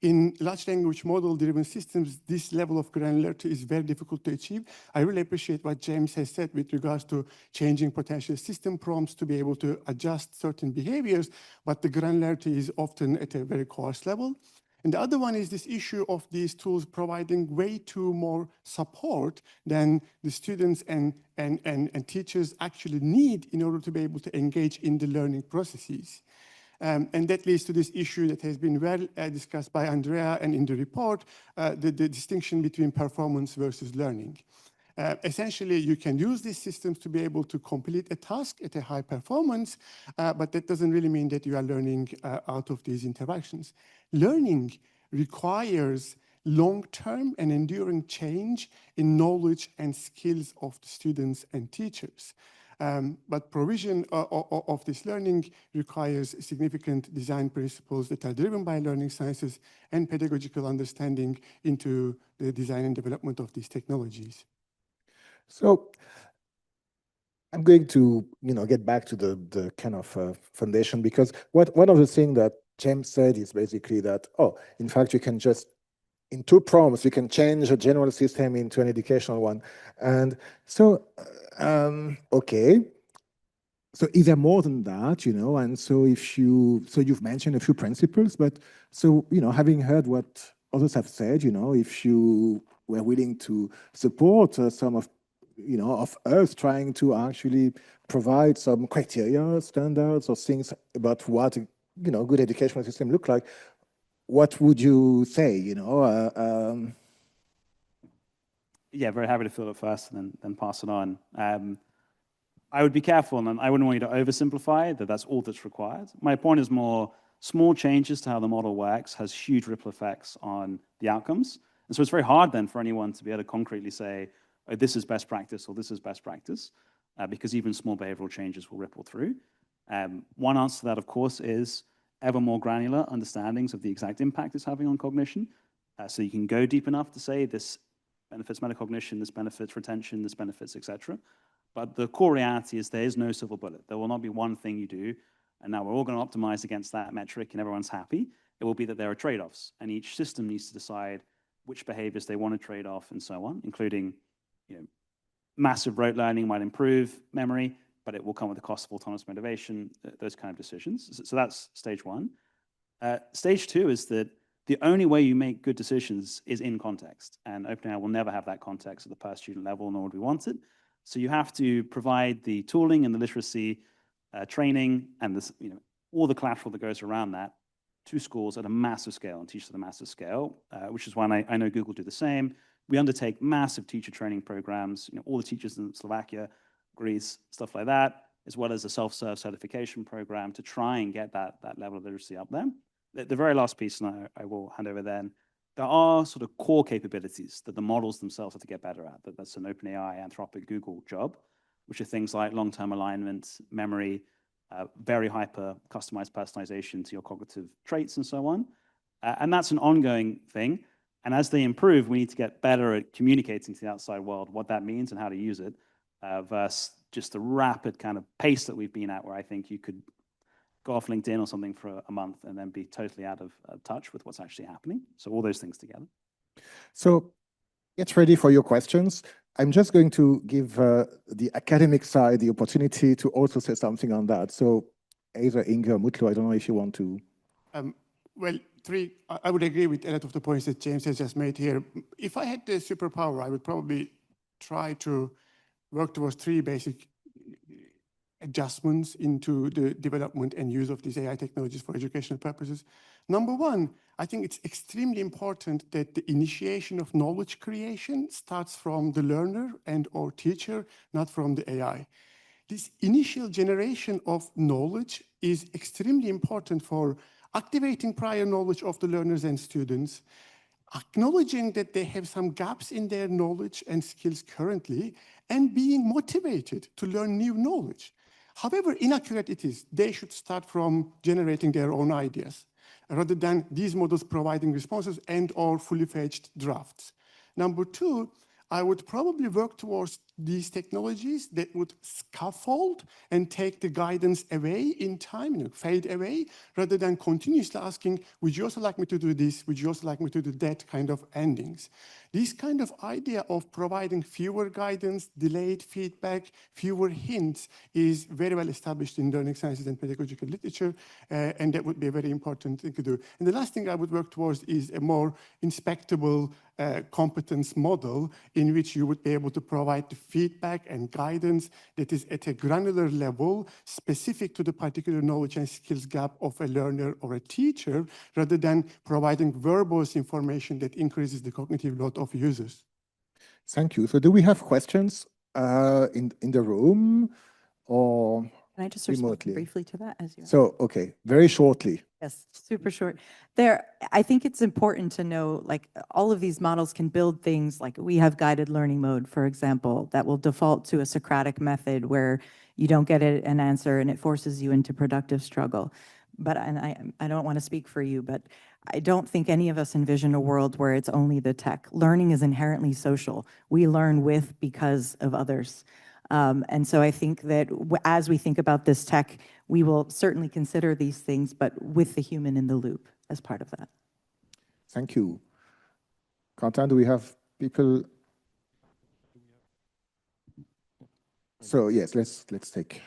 In large language model driven systems, this level of granularity is very difficult to achieve. I really appreciate what James has said with regards to changing potential system prompts to be able to adjust certain behaviors, but the granularity is often at a very coarse level. And the other one is this issue of these tools providing way too more support than the students and teachers actually need in order to be able to engage in the learning processes. And that leads to this issue that has been well discussed by Andrea and in the report, the distinction between performance versus learning. Essentially, you can use these systems to be able to complete a task at a high performance, but that doesn't really mean that you are learning out of these interactions. Learning requires long-term and enduring change in knowledge and skills of the students and teachers. But provision of this learning requires significant design principles that are driven by learning sciences and pedagogical understanding into the design and development of these technologies. So I'm going to, get back to the kind of foundation, because one of the things that James said is basically that, in fact, you can just, in 2 prompts, you can change a general system into an educational one. And so, okay. So is there more than that, And so you've mentioned a few principles, but so, having heard what others have said, if you were willing to support some of us trying to actually provide some criteria, standards, or things about what good educational system look like, what would you say? Yeah, very happy to fill it first and then pass it on. I would be careful, and I wouldn't want you to oversimplify that that's all that's required. My point is more small changes to how the model works has huge ripple effects on the outcomes. And so it's very hard then for anyone to be able to concretely say, oh, this is best practice or this is best practice, because even small behavioral changes will ripple through. One answer to that, of course, is ever more granular understandings of the exact impact it's having on cognition. So you can go deep enough to say this benefits metacognition, this benefits retention, this benefits, etc. But the core reality is there is no silver bullet. There will not be one thing you do, and now we're all going to optimize against that metric and everyone's happy. It will be that there are trade-offs, and each system needs to decide which behaviors they want to trade off and so on, including massive rote learning might improve memory, but it will come with the cost of autonomous motivation, those kind of decisions. So that's stage 1. Stage 2 is that the only way you make good decisions is in context, and OpenAI will never have that context at the per student level, nor would we want it. So you have to provide the tooling and the literacy training and this, all the collateral that goes around that to schools at a massive scale and teach at a massive scale, which is why I know Google do the same. We undertake massive teacher training programs, all the teachers in Slovakia, Greece, stuff like that, as well as a self-serve certification program to try and get that level of literacy up there. The very last piece, and I will hand over then, there are sort of core capabilities that the models themselves have to get better at. That's an OpenAI, Anthropic, Google job, which are things like long-term alignment, memory, very hyper customized personalization to your cognitive traits and so on. And that's an ongoing thing. And as they improve, we need to get better at communicating to the outside world what that means and how to use it, versus just the rapid kind of pace that we've been at, where I think you could go off LinkedIn or something for a month and then be totally out of touch with what's actually happening. So all those things together. So get ready for your questions. I'm just going to give the academic side the opportunity to also say something on that. So either Inge or Mutlu, I don't know if you want to. Well, I would agree with a lot of the points that James has just made here. If I had the superpower, I would probably try to work towards 3 basic adjustments into the development and use of these AI technologies for educational purposes. Number 1, I think it's extremely important that the initiation of knowledge creation starts from the learner and or teacher, not from the AI. This initial generation of knowledge is extremely important for activating prior knowledge of the learners and students, acknowledging that they have some gaps in their knowledge and skills currently, and being motivated to learn new knowledge. However inaccurate it is, they should start from generating their own ideas. rather than these models providing responses and or fully fledged drafts. Number two, I would probably work towards these technologies that would scaffold and take the guidance away in time, fade away, rather than continuously asking, would you also like me to do this? Would you also like me to do that kind of endings? This kind of idea of providing fewer guidance, delayed feedback, fewer hints is very well established in learning sciences and pedagogical literature, and that would be a very important thing to do. And the last thing I would work towards is a more inspectable competence model in which you would be able to provide the feedback and guidance that is at a granular level, specific to the particular knowledge and skills gap of a learner or a teacher, rather than providing verbose information that increases the cognitive load of users. Thank you. So do we have questions in the room or Can I just remotely? respond briefly to that? So, okay, very shortly. Yes, super short. I think it's important to know, like, all of these models can build things like we have guided learning mode, for example, that will default to a Socratic method where you don't get an answer and it forces you into productive struggle. But, and I don't want to speak for you, but I don't think any of us envision a world where it's only the tech. Learning is inherently social. We learn with, because of others. And so I think that as we think about this tech, we will certainly consider these things, but with the human in the loop as part of that. Thank you. Quentin, do we have people? So yes, let's take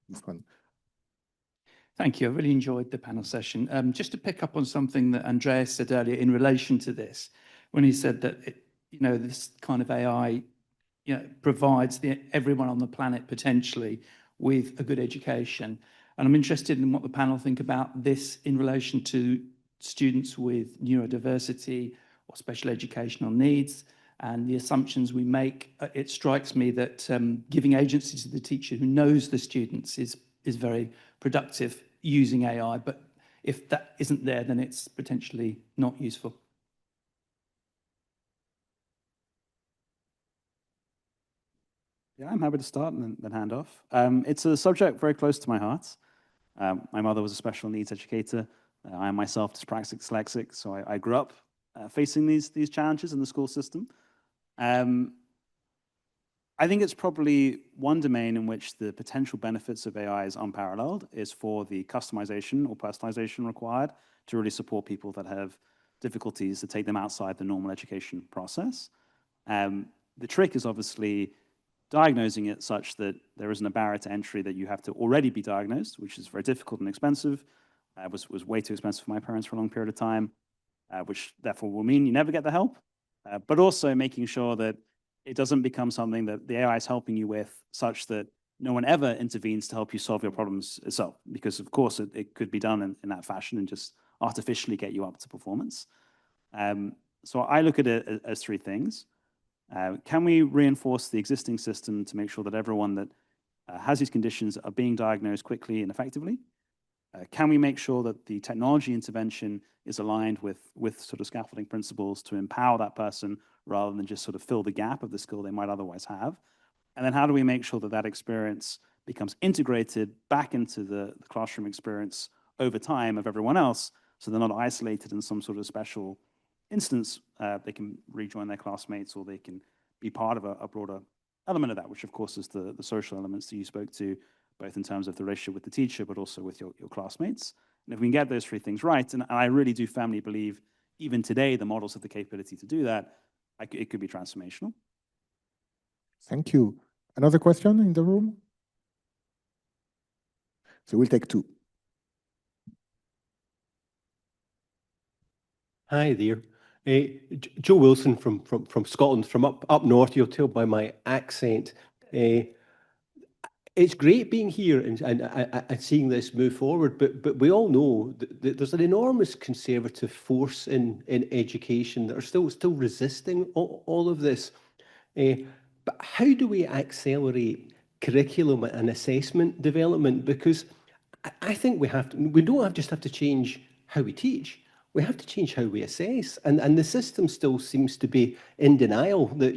this one. Thank you. I really enjoyed the panel session. Just to pick up on something that Andreas said earlier in relation to this, when he said that this kind of AI provides everyone on the planet potentially with a good education. And I'm interested in what the panel think about this in relation to students with neurodiversity or special educational needs and the assumptions we make. It strikes me that giving agency to the teacher who knows the students is very productive using AI, but if that isn't there, then it's potentially not useful. Yeah, I'm happy to start and then hand off. It's a subject very close to my heart. My mother was a special needs educator. I am myself dyspraxic, so I grew up facing these challenges in the school system. I think it's probably one domain in which the potential benefits of AI is unparalleled is for the customization or personalization required to really support people that have difficulties to take them outside the normal education process. The trick is obviously diagnosing it such that there isn't a barrier to entry that you have to already be diagnosed, which is very difficult and expensive. Was way too expensive for my parents for a long period of time, which therefore will mean you never get the help, but also making sure that it doesn't become something that the AI is helping you with such that no one ever intervenes to help you solve your problems itself, because of course it could be done in that fashion and just artificially get you up to performance. So I look at it as three things. Can we reinforce the existing system to make sure that everyone that has these conditions are being diagnosed quickly and effectively? Can we make sure that the technology intervention is aligned with sort of scaffolding principles to empower that person rather than just sort of fill the gap of the skill they might otherwise have? And then how do we make sure that that experience becomes integrated back into the classroom experience over time of everyone else, so they're not isolated in some sort of special instance? They can rejoin their classmates, or they can be part of a broader element of that, which of course is the social elements that you spoke to, both in terms of the relationship with the teacher, but also with your classmates. And if we can get those three things right, and I really do firmly believe even today the models have the capability to do that, it could be transformational. Thank you. Another question in the room? So we'll take two. Hi there. Joe Wilson from Scotland, from up north. You'll tell by my accent. It's great being here and seeing this move forward, but we all know that there's an enormous conservative force in education that are still resisting all of this. But how do we accelerate curriculum and assessment development? Because I think we don't just have to change how we teach. We have to change how we assess, and the system still seems to be in denial that,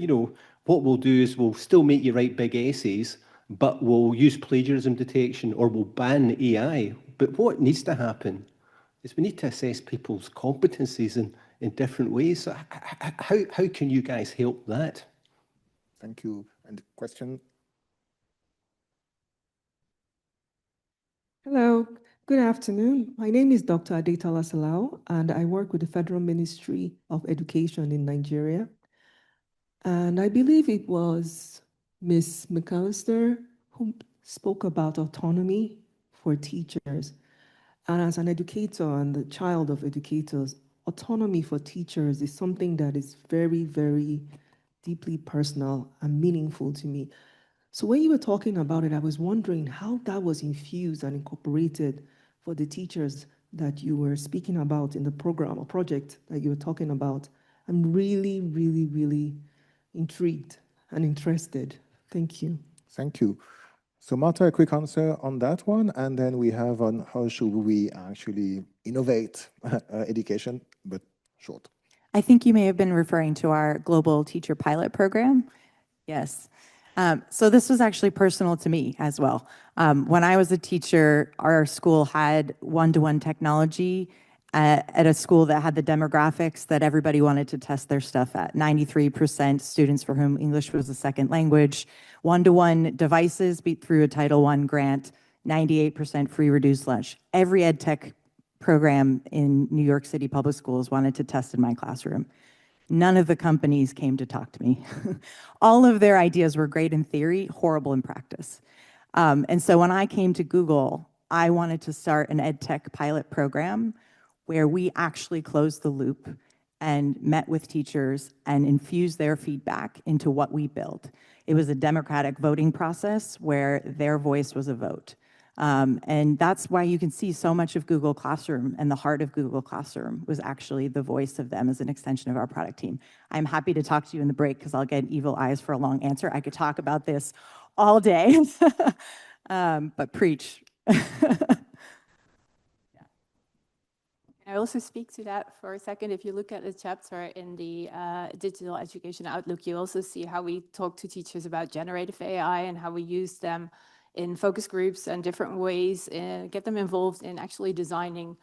what we'll do is we'll still make you write big essays, but we'll use plagiarism detection or we'll ban AI. But what needs to happen is we need to assess people's competencies in different ways. So how can you guys help that? Thank you. And the question? Hello, good afternoon. My name is Dr. Adetola Salau, and I work with the Federal Ministry of Education in Nigeria. And I believe it was Ms. McAllister who spoke about autonomy for teachers. And as an educator and the child of educators, autonomy for teachers is something that is very, very deeply personal and meaningful to me. So when you were talking about it, I was wondering how that was infused and incorporated for the teachers that you were speaking about in the program or project that you were talking about. I'm really, really, really intrigued and interested. Thank you. Thank you. So Marta, a quick answer on that one, and then we have on how should we actually innovate education, but short. I think you may have been referring to our global teacher pilot program. Yes. So this was actually personal to me as well. When I was a teacher, our school had one-to-one technology at a school that had the demographics that everybody wanted to test their stuff at. 93% students for whom English was a second language, one-to-one devices beat through a Title I grant, 98% free reduced lunch. Every ed tech program in New York City public schools wanted to test in my classroom. None of the companies came to talk to me. All of their ideas were great in theory, horrible in practice. And so when I came to Google, I wanted to start an ed tech pilot program where we actually closed the loop and met with teachers and infused their feedback into what we built. It was a democratic voting process where their voice was a vote. And that's why you can see so much of Google Classroom, and the heart of Google Classroom was actually the voice of them as an extension of our product team. I'm happy to talk to you in the break because I'll get evil eyes for a long answer. I could talk about this all day, but preach. I also speak to that for a second. If you look at the chapter in the Digital Education Outlook, you also see how we talk to teachers about generative AI and how we use them in focus groups and different ways, and get them involved in actually designing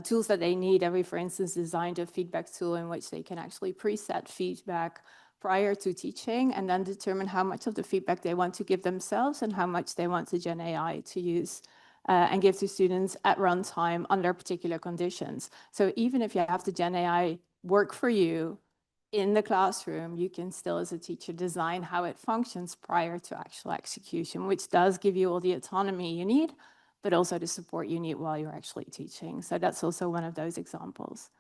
tools that they need. And we, for instance, designed a feedback tool in which they can actually preset feedback prior to teaching and then determine how much of the feedback they want to give themselves and how much they want the GenAI to use and give to students at runtime under particular conditions. So even if you have the GenAI work for you in the classroom, you can still, as a teacher, design how it functions prior to actual execution, which does give you all the autonomy you need, but also the support you need while you're actually teaching. So that's also one of those examples.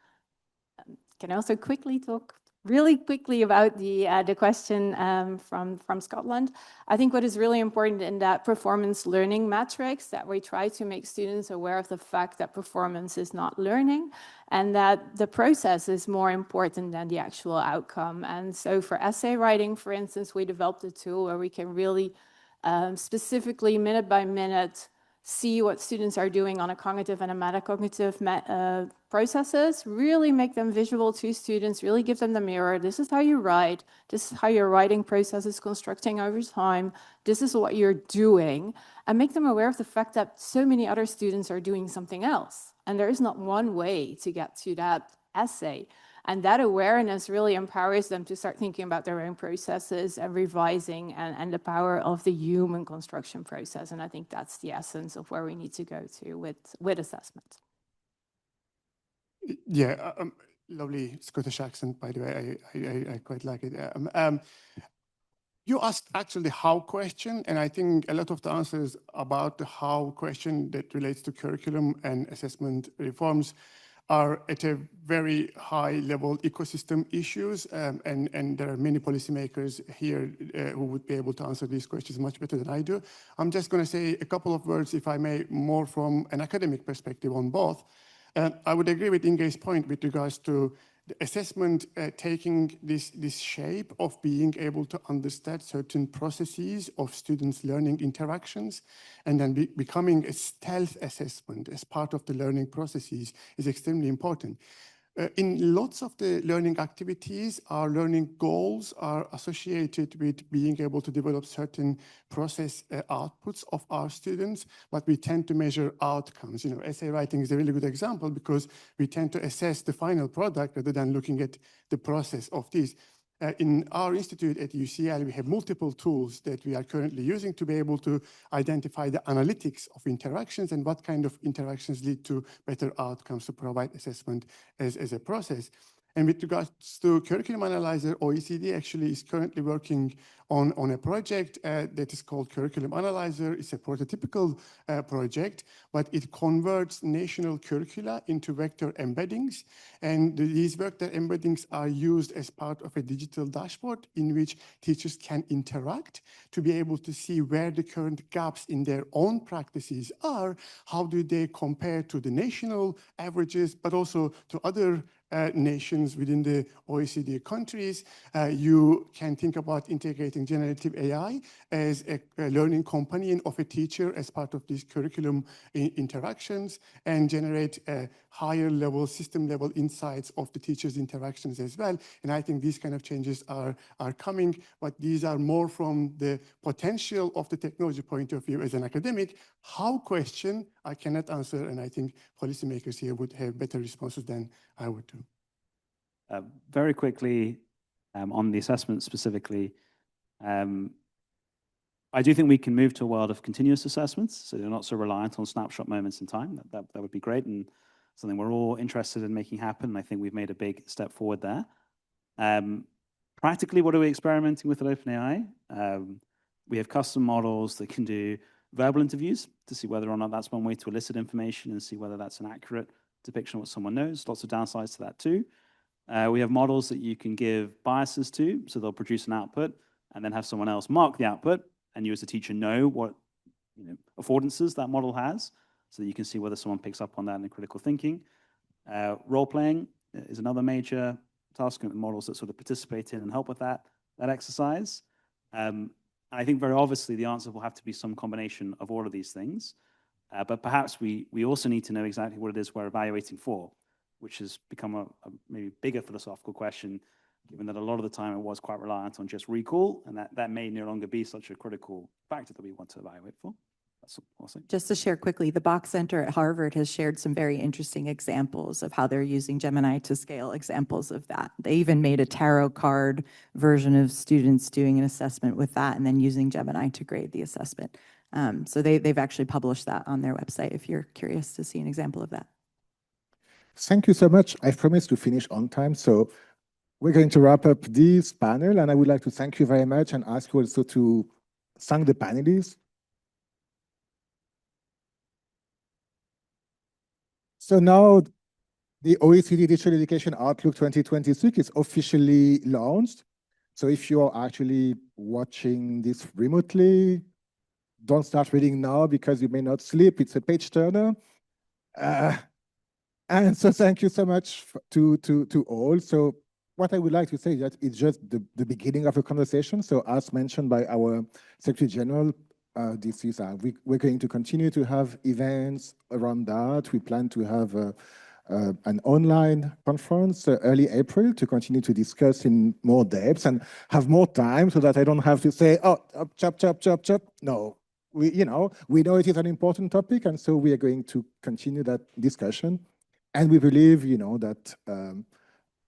Can I also quickly talk really quickly about the question from Scotland? I think what is really important in that performance learning metrics, that we try to make students aware of the fact that performance is not learning and that the process is more important than the actual outcome. And so for essay writing, for instance, we developed a tool where we can really specifically minute by minute see what students are doing on a cognitive and a metacognitive processes, really make them visual to students, really give them the mirror. This is how you write. This is how your writing process is constructing over time. This is what you're doing. And make them aware of the fact that so many other students are doing something else. And there is not one way to get to that essay. And that awareness really empowers them to start thinking about their own processes and revising and the power of the human construction process. And I think that's the essence of where we need to go to with assessment. Yeah, lovely Scottish accent, by the way. I quite like it. You asked actually the how question, and I think a lot of the answers about the how question that relates to curriculum and assessment reforms are at a very high level ecosystem issues, and there are many policymakers here who would be able to answer these questions much better than I do. I'm just going to say a couple of words, if I may, more from an academic perspective on both. I would agree with Inge's point with regards to the assessment taking this shape of being able to understand certain processes of students' learning interactions and then becoming a stealth assessment as part of the learning processes is extremely important. in lots of the learning activities, our learning goals are associated with being able to develop certain process outputs of our students, but we tend to measure outcomes. You know, essay writing is a really good example because we tend to assess the final product rather than looking at the process of this. In our institute at UCL, we have multiple tools that we are currently using to be able to identify the analytics of interactions and what kind of interactions lead to better outcomes to provide assessment as a process. And with regards to curriculum analyzer, OECD actually is currently working on a project that is called Curriculum Analyzer. It's a prototypical project, but it converts national curricula into vector embeddings. And these vector embeddings are used as part of a digital dashboard in which teachers can interact to be able to see where the current gaps in their own practices are, how do they compare to the national averages, but also to other nations within the OECD countries. You can think about integrating generative AI as a learning companion of a teacher as part of these curriculum interactions and generate higher level, system level insights of the teacher's interactions as well. And I think these kind of changes are coming, but these are more from the potential of the technology point of view as an academic. How question, I cannot answer, and I think policymakers here would have better responses than I would do. Very quickly, on the assessment specifically, I do think we can move to a world of continuous assessments, so they're not so reliant on snapshot moments in time. That would be great, and something we're all interested in making happen. And I think we've made a big step forward there. Practically, what are we experimenting with at OpenAI? We have custom models that can do verbal interviews to see whether or not that's one way to elicit information and see whether that's an accurate depiction of what someone knows. Lots of downsides to that too. We have models that you can give biases to, so they'll produce an output and then have someone else mark the output, and you as a teacher know what affordances that model has, so that you can see whether someone picks up on that in critical thinking. Role-playing is another major task with models that sort of participate in and help with that exercise. I think very obviously the answer will have to be some combination of all of these things, but perhaps we also need to know exactly what it is we're evaluating for, which has become a maybe bigger philosophical question, given that a lot of the time it was quite reliant on just recall, and that may no longer be such a critical factor that we want to evaluate for. That's awesome. Just to share quickly, the Bach Center at Harvard has shared some very interesting examples of how they're using Gemini to scale examples of that. They even made a tarot card version of students doing an assessment with that and then using Gemini to grade the assessment. So they've actually published that on their website if you're curious to see an example of that. Thank you so much. I promised to finish on time, so we're going to wrap up this panel, and I would like to thank you very much and ask you also to thank the panelists. So now the OECD Digital Education Outlook 2026 is officially launched. So if you're actually watching this remotely, don't start reading now because you may not sleep. It's a page turner. And so thank you so much to all. So what I would like to say is that it's just the beginning of a conversation. So as mentioned by our Secretary General, this is we're going to continue to have events around that. We plan to have an online conference early April to continue to discuss in more depth and have more time so that I don't have to say, oh, chop. No, we know it is an important topic, and so we are going to continue that discussion. And we believe, that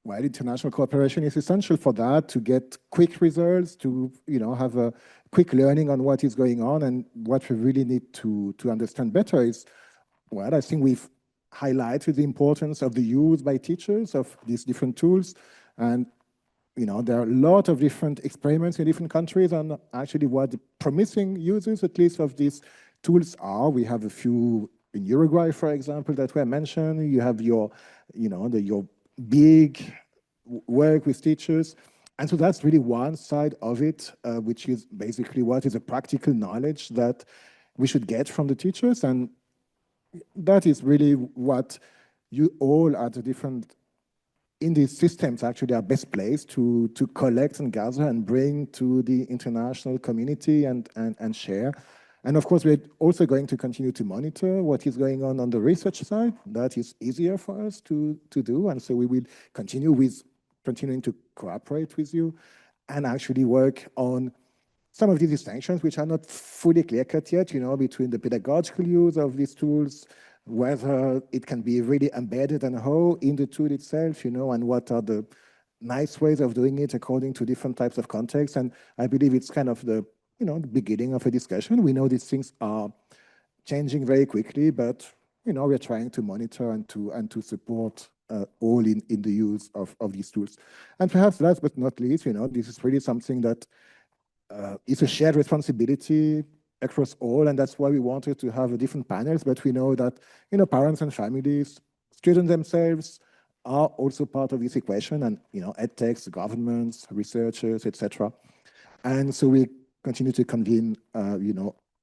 while international cooperation is essential for that, to get quick results, to have a quick learning on what is going on, and what we really need to understand better is, well, I think we've highlighted the importance of the use by teachers of these different tools, and there are a lot of different experiments in different countries on actually what the promising uses, at least, of these tools are. We have a few in Uruguay, for example, that were mentioned. You have your big work with teachers. And so that's really one side of it, which is basically what is a practical knowledge that we should get from the teachers. And that is really what you all at the different, in these systems actually are best placed to collect and gather and bring to the international community and share. And of course, we're also going to continue to monitor what is going on the research side. That is easier for us to do. And so we will continuing to cooperate with you and actually work on some of these distinctions, which are not fully clear-cut yet, between the pedagogical use of these tools, whether it can be really embedded and how in the tool itself, and what are the nice ways of doing it according to different types of contexts. And I believe it's kind of the the beginning of a discussion. We know these things are changing very quickly, but we're trying to monitor and to support all in the use of these tools. And perhaps last but not least, this is really something that is a shared responsibility across all, and that's why we wanted to have different panels. But we know that parents and families, students themselves are also part of this equation, and edtechs, governments, researchers, etc. And so we continue to convene,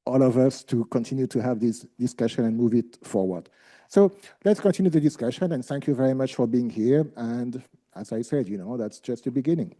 all of us to continue to have this discussion and move it forward. So let's continue the discussion, and thank you very much for being here. And as I said, that's just the beginning.